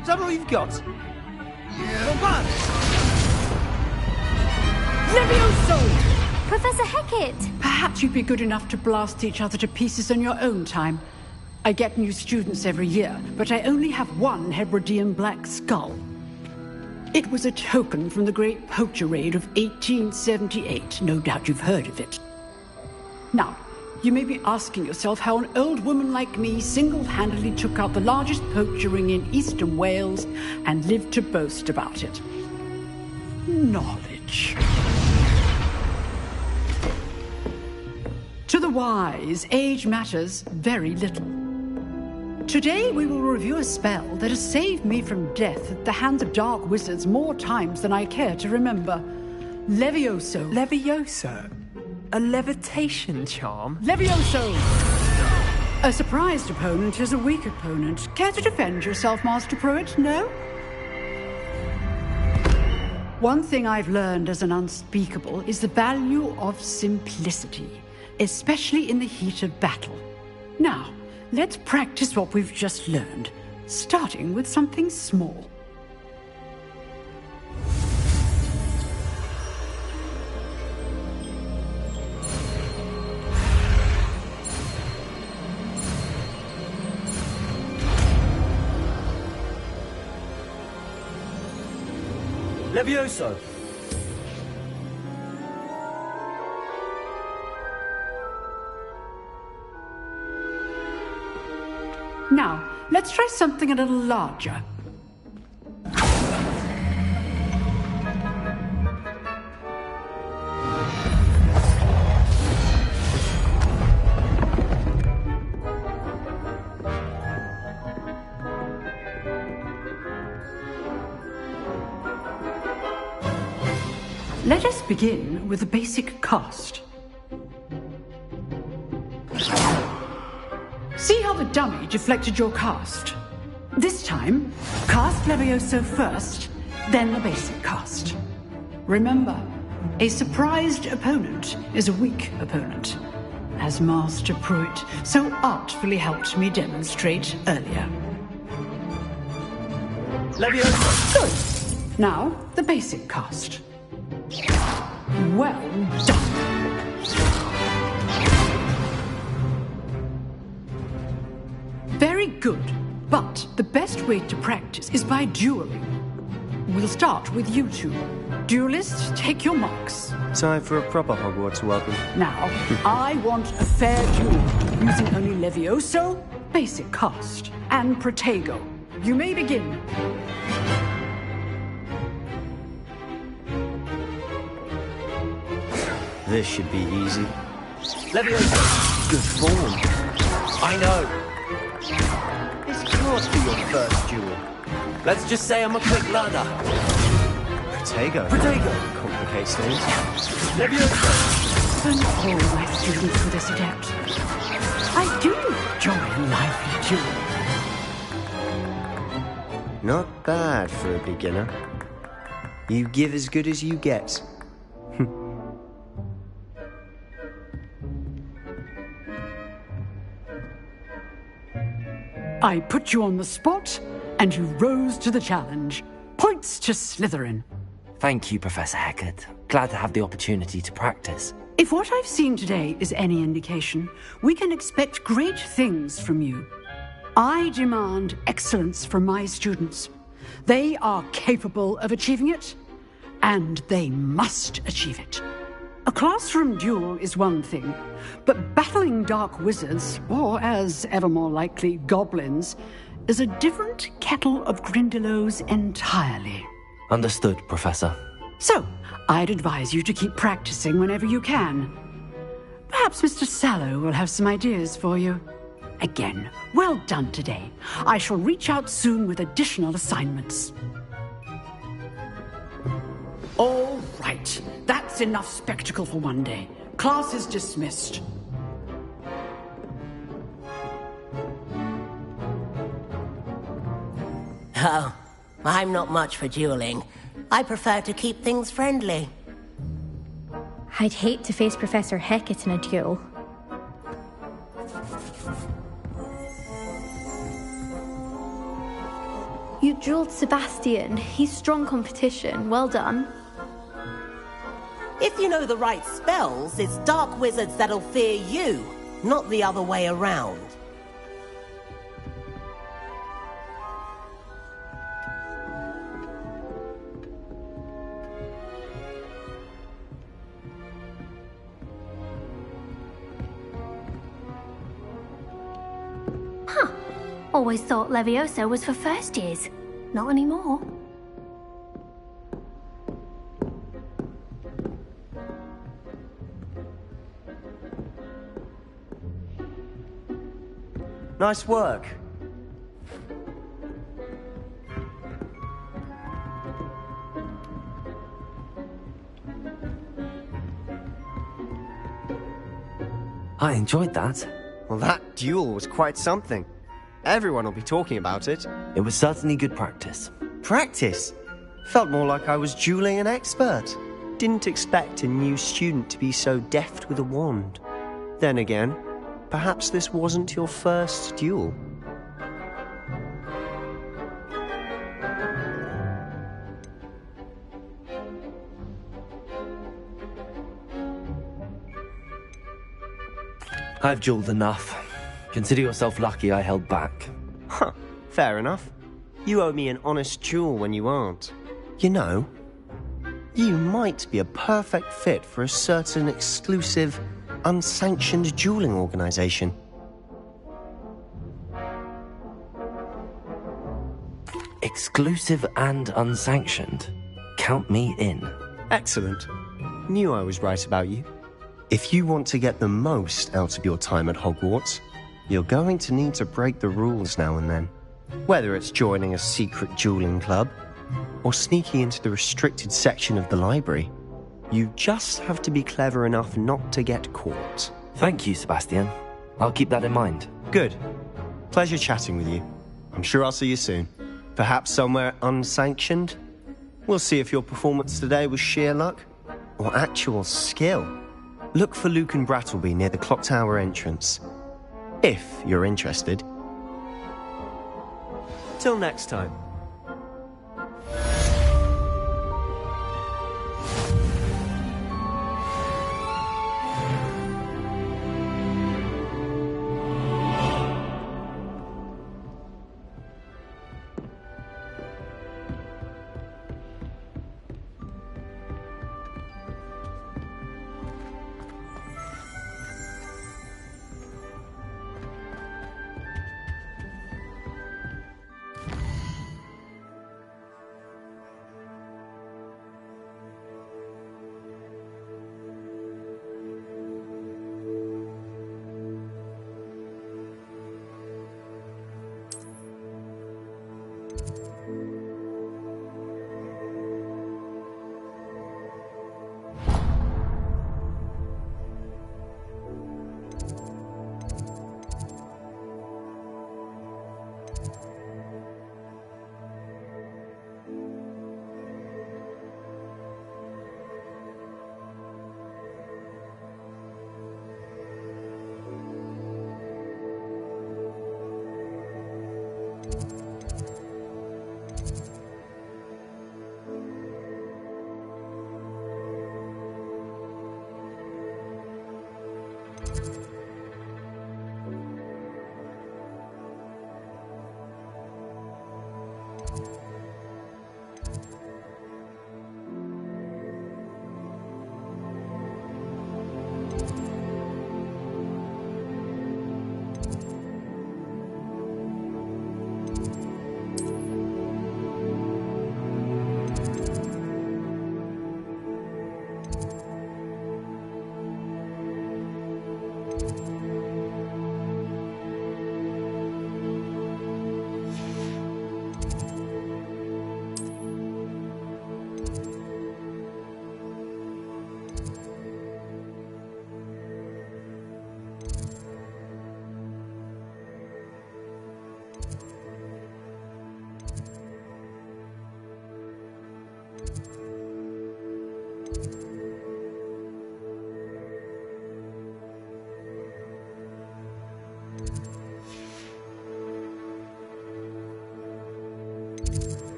Is that all you've got? Levioso! Professor Hecat! Perhaps you'd be good enough to blast each other to pieces in your own time. I get new students every year, but I only have one Hebridean black skull. It was a token from the Great Poacher Raid of 1878. No doubt you've heard of it. Now, you may be asking yourself how an old woman like me single-handedly took out the largest poacher ring in eastern Wales and lived to boast about it. Knowledge. To the wise, age matters very little. Today we will review a spell that has saved me from death at the hands of dark wizards more times than I care to remember. Levioso. Levioso? A levitation charm? Levioso! A surprised opponent is a weak opponent. Care to defend yourself, Master Pruitt? No? One thing I've learned as an unspeakable is the value of simplicity, especially in the heat of battle. Now, let's practice what we've just learned, starting with something small. Levioso! Now, let's try something a little larger. Let us begin with the basic cast. See how the dummy deflected your cast? This time, cast Levioso first, then the basic cast. Remember, a surprised opponent is a weak opponent, as Master Pruitt so artfully helped me demonstrate earlier. Levioso! Good. Now, the basic cast. Well done. Very good, but the best way to practice is by dueling. We'll start with you two. Duelists, take your marks. Time for a proper Hogwarts welcome. Now, I want a fair duel, using only Levioso, basic cast, and Protego. You may begin. This should be easy. Levioso! good form. I know. This can't be your first duel. Let's just say I'm a quick learner. Protego. Complicates things. And all my students for this adept. I do enjoy lively dueling. Not bad for a beginner. You give as good as you get. I put you on the spot, and you rose to the challenge. Points to Slytherin. Thank you, Professor Hecat. Glad to have the opportunity to practice. If what I've seen today is any indication, we can expect great things from you. I demand excellence from my students. They are capable of achieving it, and they must achieve it. A classroom duel is one thing, but battling dark wizards, or as ever more likely, goblins, is a different kettle of Grindylows entirely. Understood, Professor. So, I'd advise you to keep practicing whenever you can. Perhaps Mr. Sallow will have some ideas for you. Again, well done today. I shall reach out soon with additional assignments. All right. That's enough spectacle for one day. Class is dismissed. Oh, I'm not much for dueling. I prefer to keep things friendly. I'd hate to face Professor Hecat in a duel. You dueled Sebastian. He's strong competition. Well done. If you know the right spells, it's dark wizards that'll fear you, not the other way around. Huh. Always thought Levioso was for first years. Not anymore. Nice work. I enjoyed that. Well, that duel was quite something. Everyone will be talking about it. It was certainly good practice. Practice? Felt more like I was dueling an expert. Didn't expect a new student to be so deft with a wand. Then again, perhaps this wasn't your first duel. I've dueled enough. Consider yourself lucky I held back. Huh, fair enough. You owe me an honest duel when you aren't. You know, you might be a perfect fit for a certain exclusive, unsanctioned dueling organization. Exclusive and unsanctioned? Count me in. Excellent. Knew I was right about you. If you want to get the most out of your time at Hogwarts, you're going to need to break the rules now and then. Whether it's joining a secret dueling club, or sneaking into the restricted section of the library, you just have to be clever enough not to get caught. Thank you, Sebastian. I'll keep that in mind. Good. Pleasure chatting with you. I'm sure I'll see you soon. Perhaps somewhere unsanctioned? We'll see if your performance today was sheer luck, or actual skill. Look for Luke and Brattleby near the clock tower entrance. If you're interested. Till next time.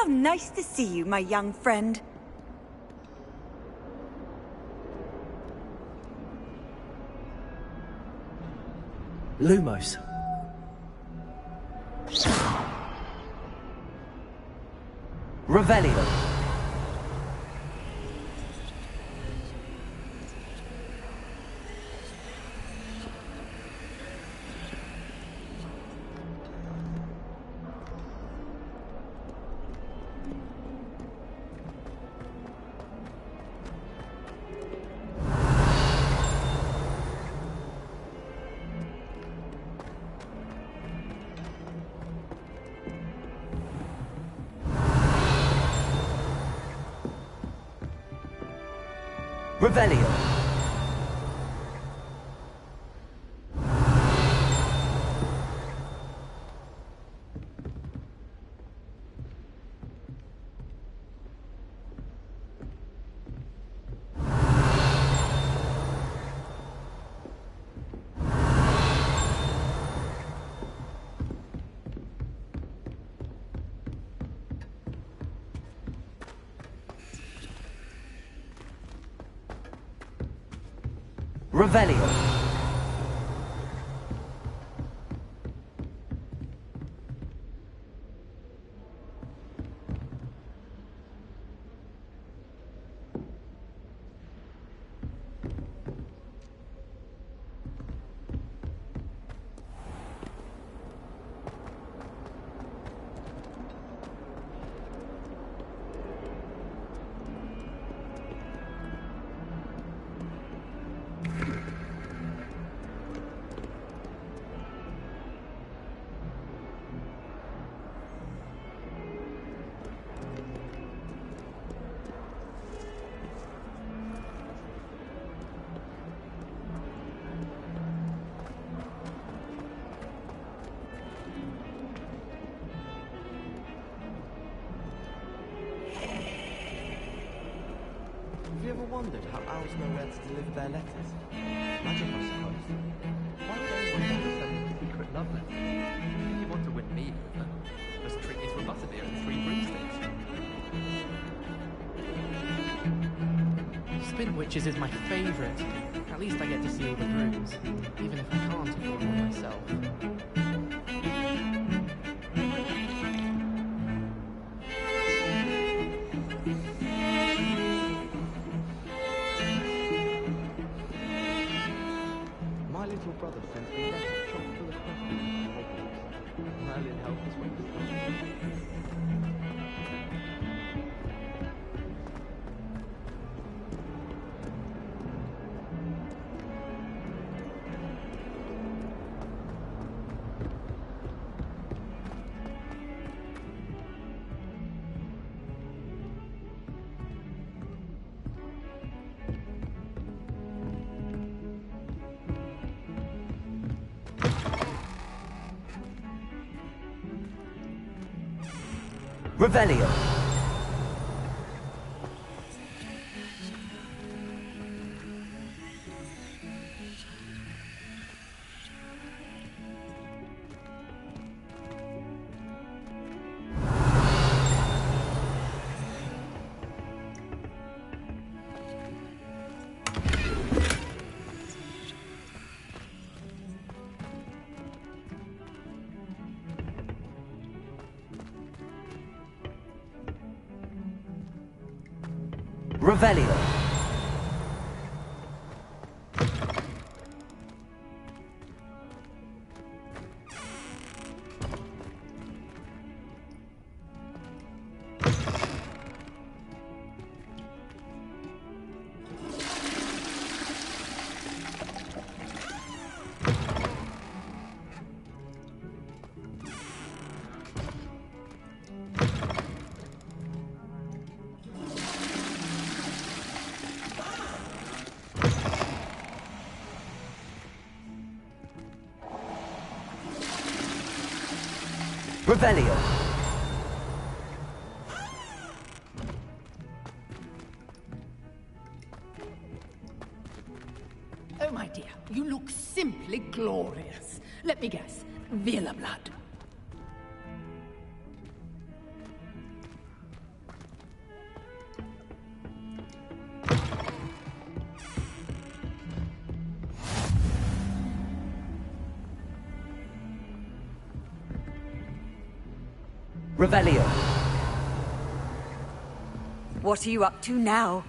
How nice to see you, my young friend. Lumos. Revelio. Revelio. Revelio. wondered how owls know where to deliver their letters? Magic, I suppose. Why would anyone want to send secret love letters? If you want to win me over, just treat me to a butterbeer and 3 broomsticks. Spin Witches is my favourite. At least I get to see all the brooms, even if I can't afford one myself. My little brother sends me letters chock full of questions from Hogwarts. Merlin helped us when we Revelio. Revelio. Revelio. Oh, my dear, you look simply glorious. Let me guess, Vila blood. Revelio. What are you up to now?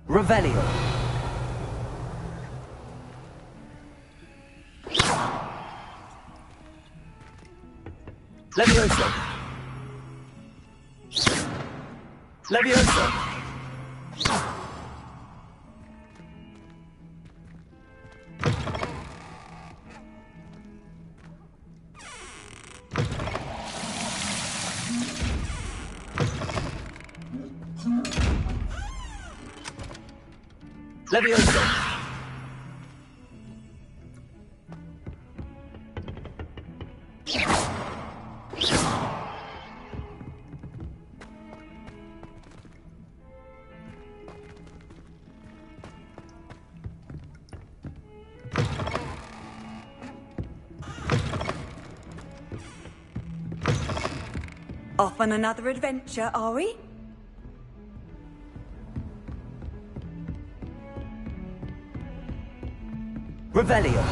Revelio. Levioso. Levioso. Levioso. Off on another adventure, are we? Revelio.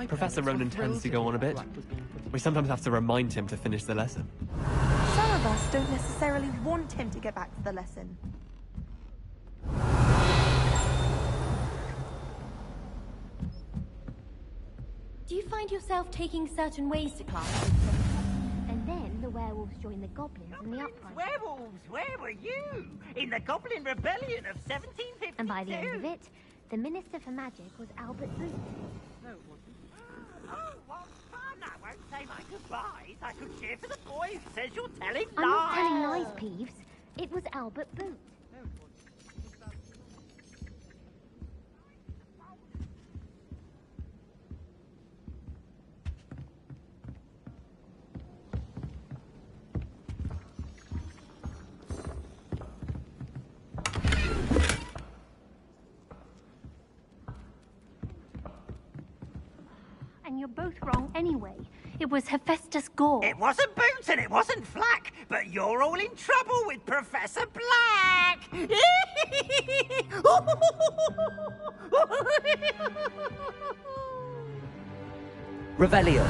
Professor Ronan tends to go on a bit. We sometimes have to remind him to finish the lesson. Some of us don't necessarily want him to get back to the lesson. Do you find yourself taking certain ways to class? And then the werewolves join the goblins in the uprising. Werewolves, where were you? In the Goblin Rebellion of 1752? And by the end of it, the Minister for Magic was Albert Booth. No, it wasn't. Oh, what fun! I won't say my goodbyes. I could cheer for the boy who says you're telling lies. I'm not telling lies, Peeves. It was Albert Booth. No, it wasn't. And you're both wrong anyway. It was Hephaestus Gore. It wasn't Boots and it wasn't Flack, but you're all in trouble with Professor Black! Revelio.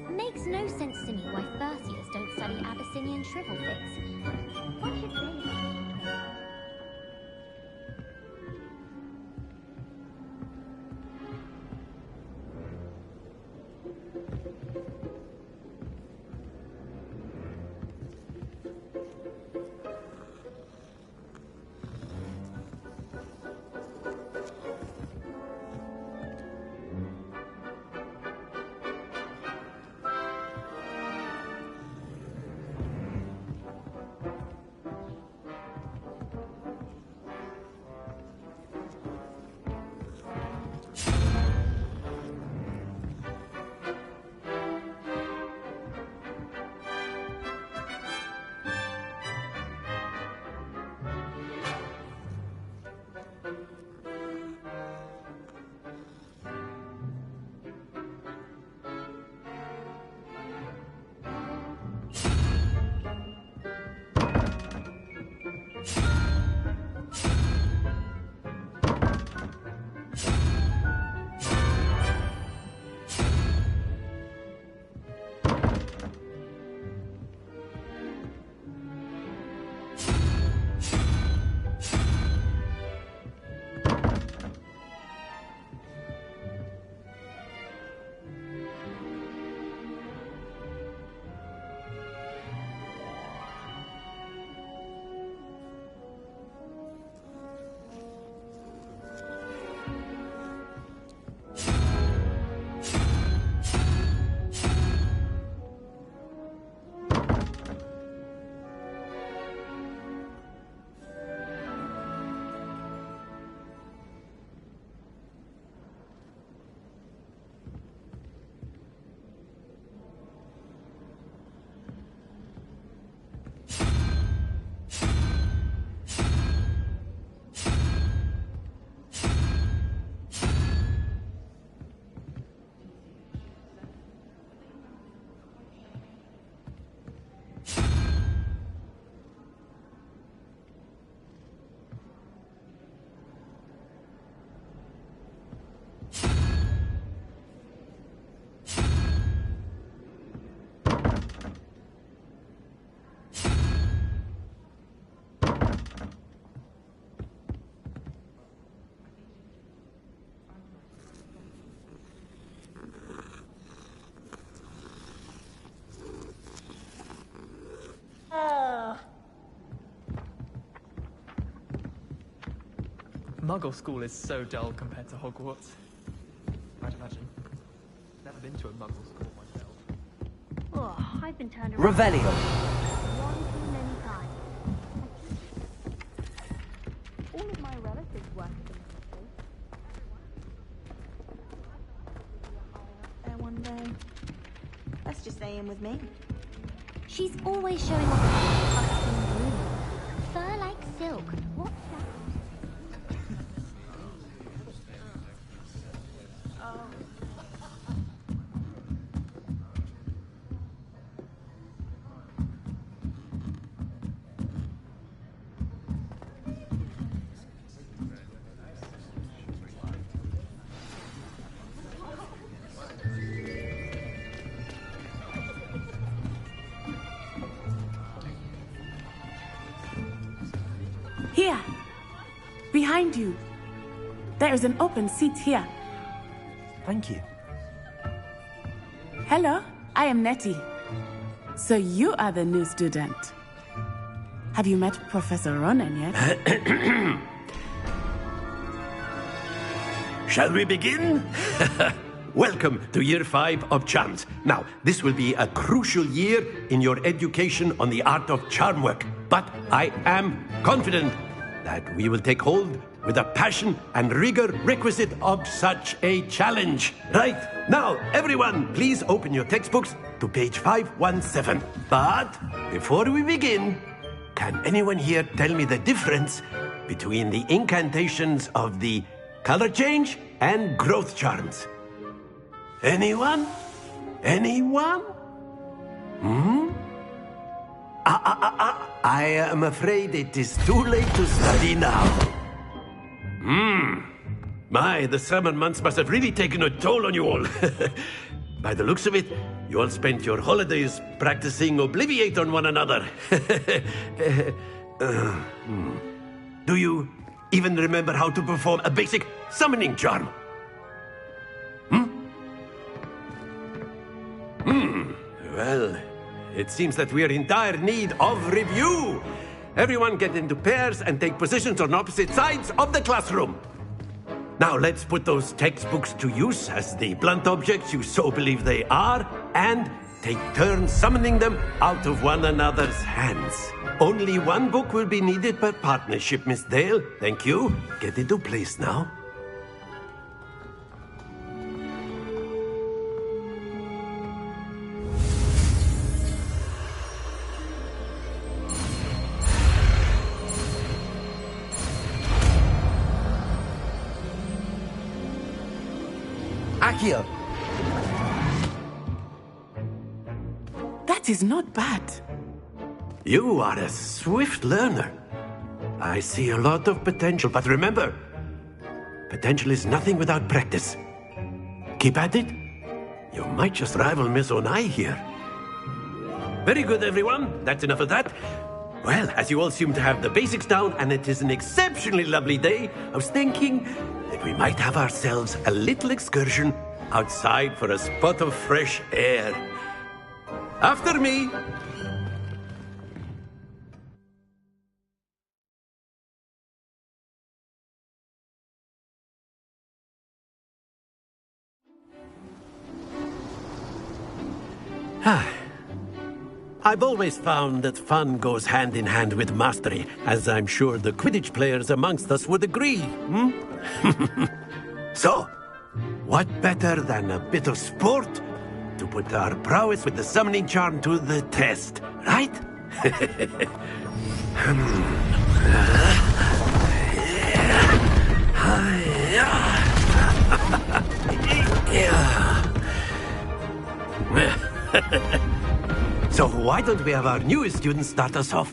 Makes no sense to me why Thirsias don't study Abyssinian shrivel figs. What should they have? Muggle school is so dull compared to Hogwarts. I'd imagine. Never been to a Muggle school myself. Oh, I've been turned around. Revelio. One too many times. All of my relatives work at the ministry. There one day. Let's just stay in with me. She's always showing off her custom room. Fur like silk. What's that? Here! Behind you. There is an open seat here. Thank you. Hello, I am Nettie. So you are the new student. Have you met Professor Ronan yet? Shall we begin? Welcome to Year 5 of Charms. Now, this will be a crucial year in your education on the art of charm work. But I am confident that we will take hold with the passion and rigor requisite of such a challenge. Right, now, everyone, please open your textbooks to page 517. But before we begin, can anyone here tell me the difference between the incantations of the color change and growth charms? Anyone? Anyone? I am afraid it is too late to study now. My, the summer months must have really taken a toll on you all. By the looks of it, you all spent your holidays practicing Obliviate on one another. Do you even remember how to perform a basic summoning charm? Well, it seems that we are in dire need of review. Everyone get into pairs and take positions on opposite sides of the classroom. Now let's put those textbooks to use as the blunt objects you so believe they are, and take turns summoning them out of one another's hands. Only one book will be needed per partnership, Miss Dale. Thank you. Get into place now. Accio. That is not bad. You are a swift learner. I see a lot of potential, but remember, potential is nothing without practice. Keep at it. You might just rival Miss Onai here. Very good, everyone. That's enough of that. Well, as you all seem to have the basics down, and it is an exceptionally lovely day, I was thinking that we might have ourselves a little excursion outside for a spot of fresh air. After me. I've always found that fun goes hand in hand with mastery, as I'm sure the Quidditch players amongst us would agree. So, what better than a bit of sport to put our prowess with the summoning charm to the test, right? So why don't we have our newest student start us off?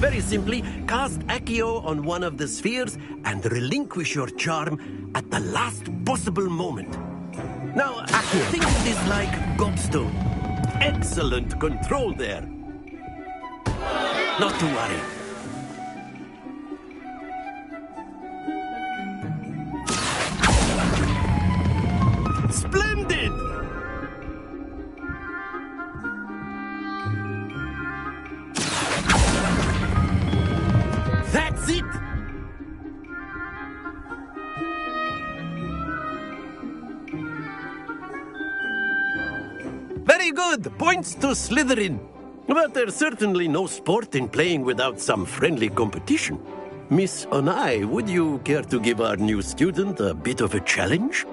Very simply, cast Accio on one of the spheres and relinquish your charm at the last possible moment. Now, think of this like gobstone. Excellent control there. Not to worry. Splendid! Very good. Points to Slytherin. But there's certainly no sport in playing without some friendly competition. Miss Onai, would you care to give our new student a bit of a challenge?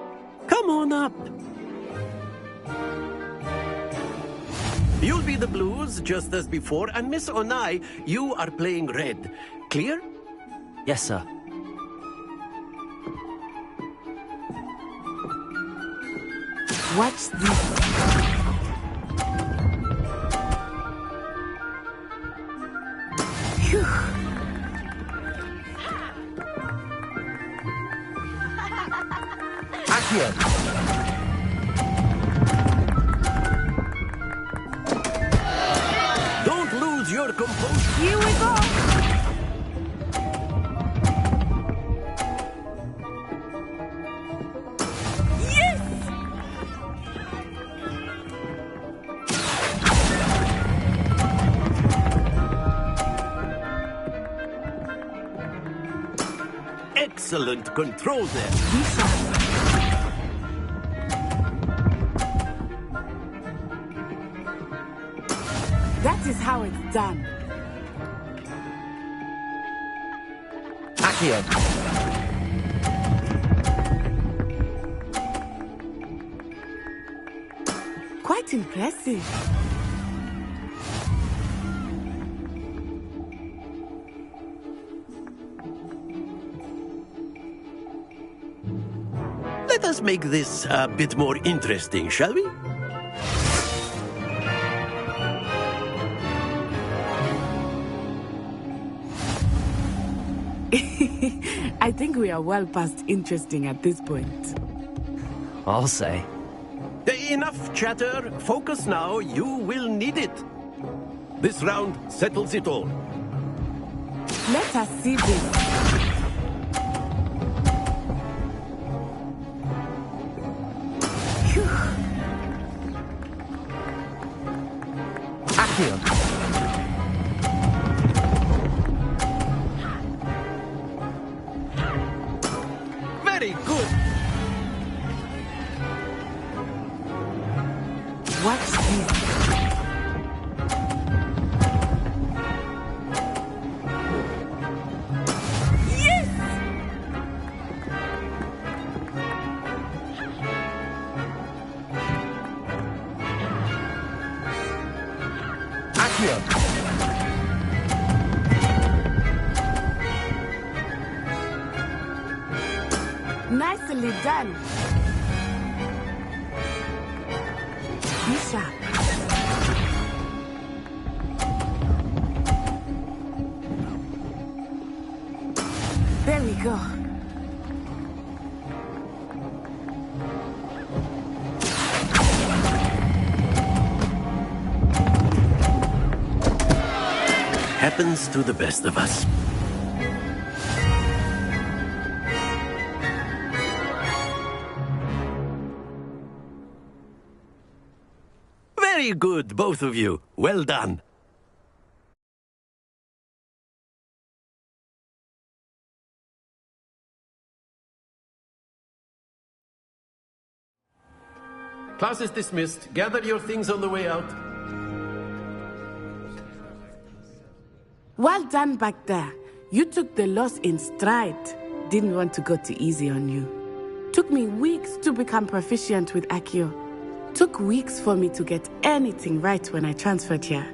Come on up. You'll be the blues, just as before, and Miss Onai, you are playing red. Clear? Yes, sir. Watch this. Phew. Accio. Don't lose your composure. Here we go. Yes! Excellent control there. That is how it's done. Accio. Quite impressive. Let us make this a bit more interesting, shall we? I think we are well past interesting at this point. I'll say. Enough chatter. Focus now. You will need it. This round settles it all. Let us see this. Phew. Accio. Very good. Watch this. Yes! Accio. Nicely done. Be sharp. There we go. Happens to the best of us. Very good, both of you. Well done. Class is dismissed. Gather your things on the way out. Well done back there. You took the loss in stride. Didn't want to go too easy on you. Took me weeks to become proficient with Accio. Took weeks for me to get anything right when I transferred here.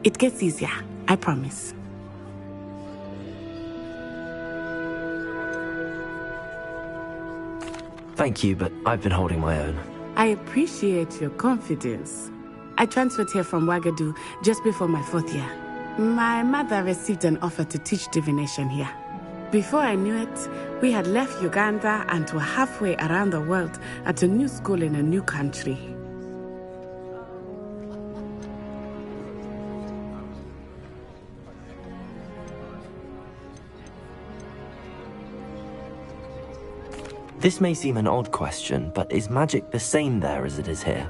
It gets easier, I promise. Thank you, but I've been holding my own. I appreciate your confidence. I transferred here from Wagadu just before my 4th year. My mother received an offer to teach divination here. Before I knew it, we had left Uganda and were halfway around the world at a new school in a new country. This may seem an odd question, but is magic the same there as it is here?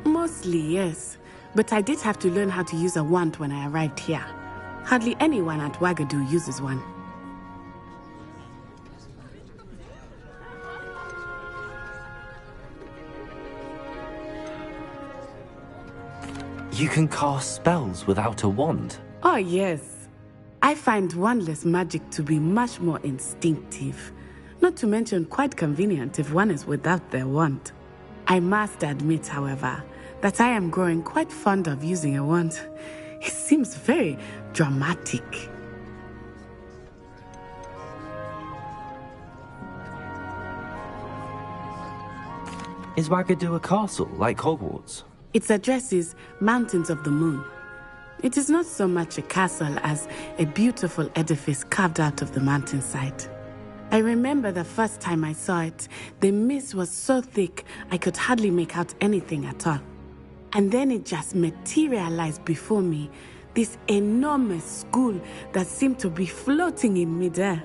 Mostly, yes. But I did have to learn how to use a wand when I arrived here. Hardly anyone at Wagadu uses one. You can cast spells without a wand? Oh, yes. I find wandless magic to be much more instinctive. Not to mention quite convenient if one is without their wand. I must admit, however, that I am growing quite fond of using a wand. It seems very dramatic. Is Wagadu a castle, like Hogwarts? Its address is Mountains of the Moon. It is not so much a castle as a beautiful edifice carved out of the mountainside. I remember the first time I saw it, the mist was so thick I could hardly make out anything at all. And then it just materialized before me, this enormous school that seemed to be floating in midair.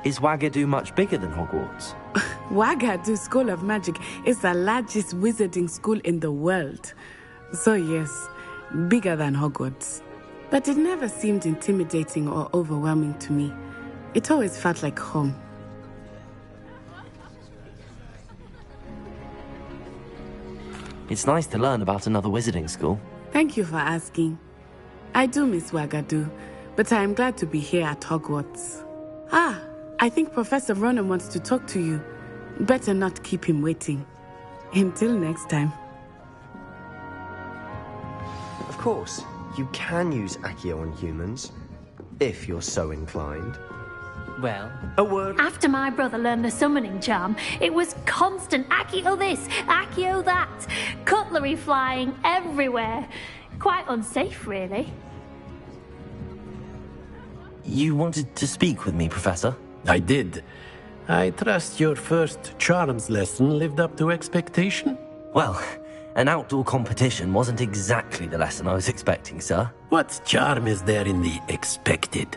Is Wagadu much bigger than Hogwarts? Wagadu School of Magic is the largest wizarding school in the world. So yes, bigger than Hogwarts. But it never seemed intimidating or overwhelming to me. It always felt like home. It's nice to learn about another wizarding school. Thank you for asking. I do miss Wagadu, but I am glad to be here at Hogwarts. Ah, I think Professor Ronan wants to talk to you. Better not keep him waiting. Until next time. Of course, you can use Accio on humans, if you're so inclined. Well, a word. After my brother learned the summoning charm, it was constant Accio this, Accio that, cutlery flying everywhere. Quite unsafe, really. You wanted to speak with me, Professor? I did. I trust your first charms lesson lived up to expectation? Well, an outdoor competition wasn't exactly the lesson I was expecting, sir. What charm is there in the expected?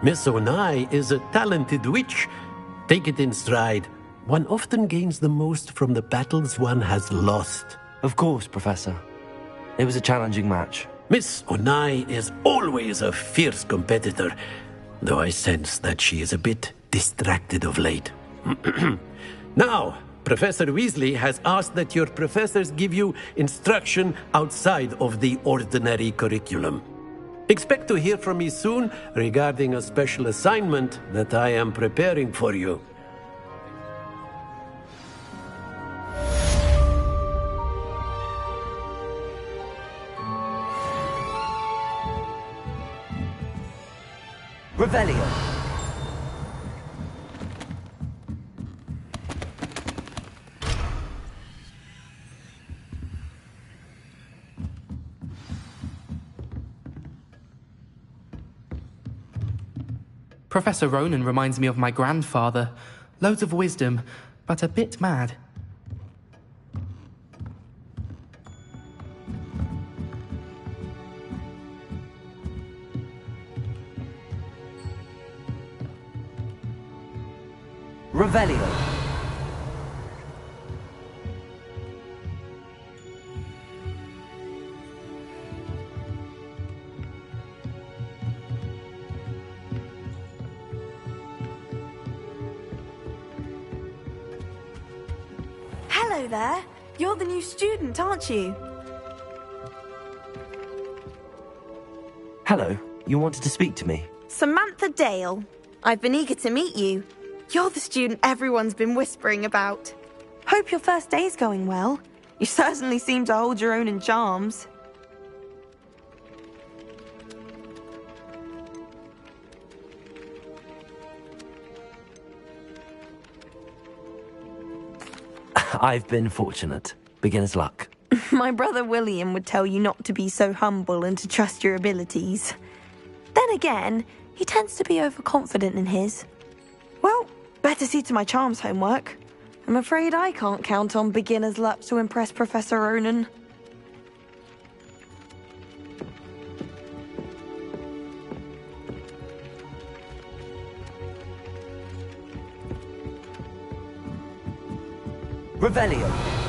Miss Onai is a talented witch. Take it in stride. One often gains the most from the battles one has lost. Of course, Professor. It was a challenging match. Miss Onai is always a fierce competitor, though I sense that she is a bit distracted of late. Now, Professor Weasley has asked that your professors give you instruction outside of the ordinary curriculum. Expect to hear from me soon regarding a special assignment that I am preparing for you. Revelio. Professor Ronan reminds me of my grandfather. Loads of wisdom, but a bit mad. Revelio. Hello there. You're the new student, aren't you? Hello. You wanted to speak to me? Samantha Dale. I've been eager to meet you. You're the student everyone's been whispering about. Hope your first day's going well. You certainly seem to hold your own in charms. I've been fortunate. Beginner's luck. My brother William would tell you not to be so humble and to trust your abilities. Then again, he tends to be overconfident in his. Well, better see to my charms homework. I'm afraid I can't count on beginner's luck to impress Professor Ronan. Revelio.